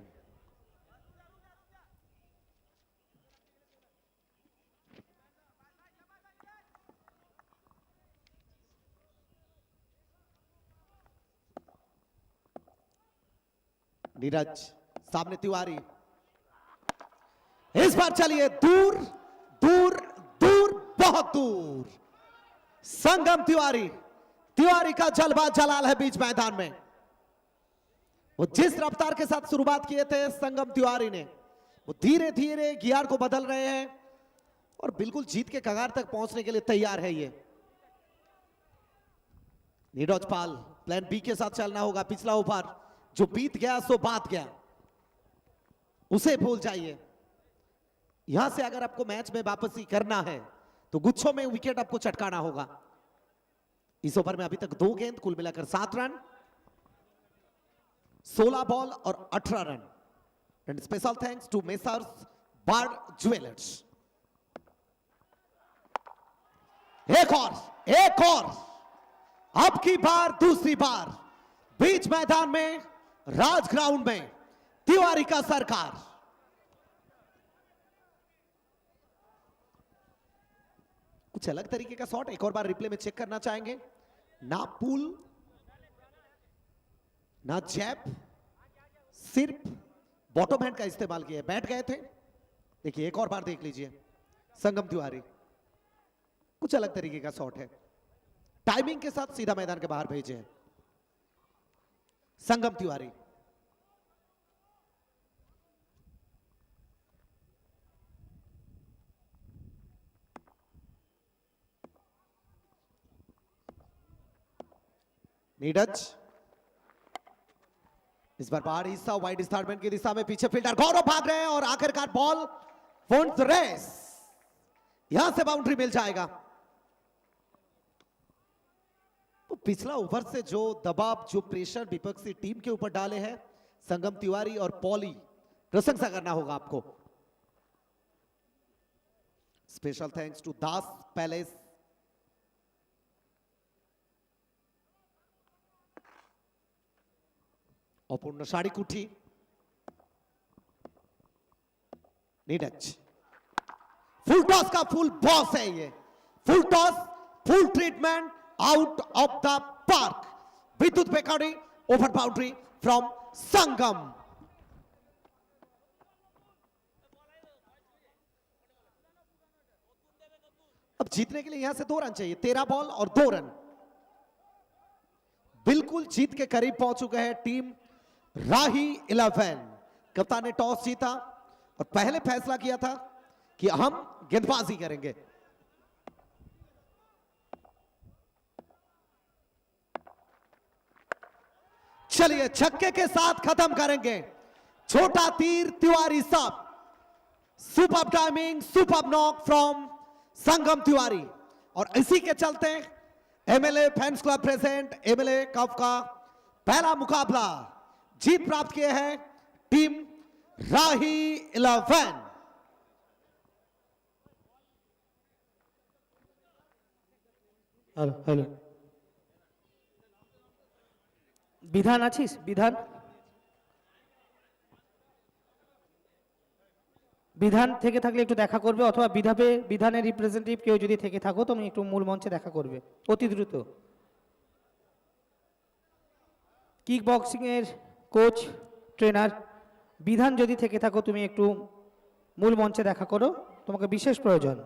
Neeraj सामने तिवारी, इस बार चलिए दूर दूर दूर बहुत दूर। संगम तिवारी, तिवारी का जलवा जलाल है बीच मैदान में। वो जिस रफ्तार के साथ शुरुआत किए थे संगम तिवारी ने, वो धीरे धीरे गियर को बदल रहे हैं और बिल्कुल जीत के कगार तक पहुंचने के लिए तैयार है ये। नीरज पाल प्लान बी के साथ चलना होगा। पिछला ओवर जो बीत गया सो बात गया, उसे भूल जाइए। यहां से अगर आपको मैच में वापसी करना है तो गुच्छों में विकेट आपको चटकाना होगा। इस ओवर में अभी तक 2 गेंद, कुल मिलाकर 7 रन, 16 बॉल और 18 run. And special thanks to messrs Bard jewellers. एक और अब की बार दूसरी बार बीच मैदान में राज ग्राउंड में तिवारी का सरकार। कुछ अलग तरीके का शॉट एक और बार रिप्ले में चेक करना चाहेंगे। ना पुल ना जैब, सिर्फ बॉटम हैंड का इस्तेमाल किया। बैठ गए थे। देखिए एक और बार देख लीजिए संगम तिवारी, कुछ अलग तरीके का शॉट है। टाइमिंग के साथ सीधा मैदान के बाहर भेजे हैं संगम तिवारी। नीरज इस बार बाहर हिस्सा वाइड स्टार्टमेंट की दिशा में, पीछे फील्डर गौरव भाग रहे हैं और आखिरकार बॉल फोन्स रेस, यहां से बाउंड्री मिल जाएगा। तो पिछला ओवर से जो दबाव, जो प्रेशर विपक्षी टीम के ऊपर डाले हैं संगम तिवारी और पॉली, प्रशंसा करना होगा आपको। Special thanks to Das palace. Apurna Sari Kuthi. Neeraj full toss का फुल बॉस है ये। Full toss, full treatment, out of the park. Bidyut बेकाउंटी, ओवर बाउंड्री फ्रॉम संगम। अब जीतने के लिए यहां से 2 रन चाहिए। 13 बॉल और 2 रन। बिल्कुल जीत के करीब पहुंच चुके हैं टीम राही 11। कप्तान ने टॉस जीता और पहले फैसला किया था कि हम गेंदबाजी करेंगे। चलिए छक्के के साथ खत्म करेंगे। छोटा तीर तिवारी साहब। Super timing, super knock from Sangam Tiwari. और इसी के चलते MLA fans club present MLA cup का पहला मुकाबला जीत प्राप्त किए हैं टीम राही 11। हेलो বিধান আছিস? বিধান বিধান থেকে থাকলে একটু দেখা করবে, অথবা বিধানের রিপ্রেজেন্টেটিভ কেউ যদি থেকে থাকো তুমি একটু মূল মঞ্চে দেখা করবে অতি দ্রুত। কিক বক্সিং এর কোচ, ট্রেনার বিধান যদি থেকে থাকো তুমি একটু মূল মঞ্চে দেখা করো, তোমাকে বিশেষ প্রয়োজন।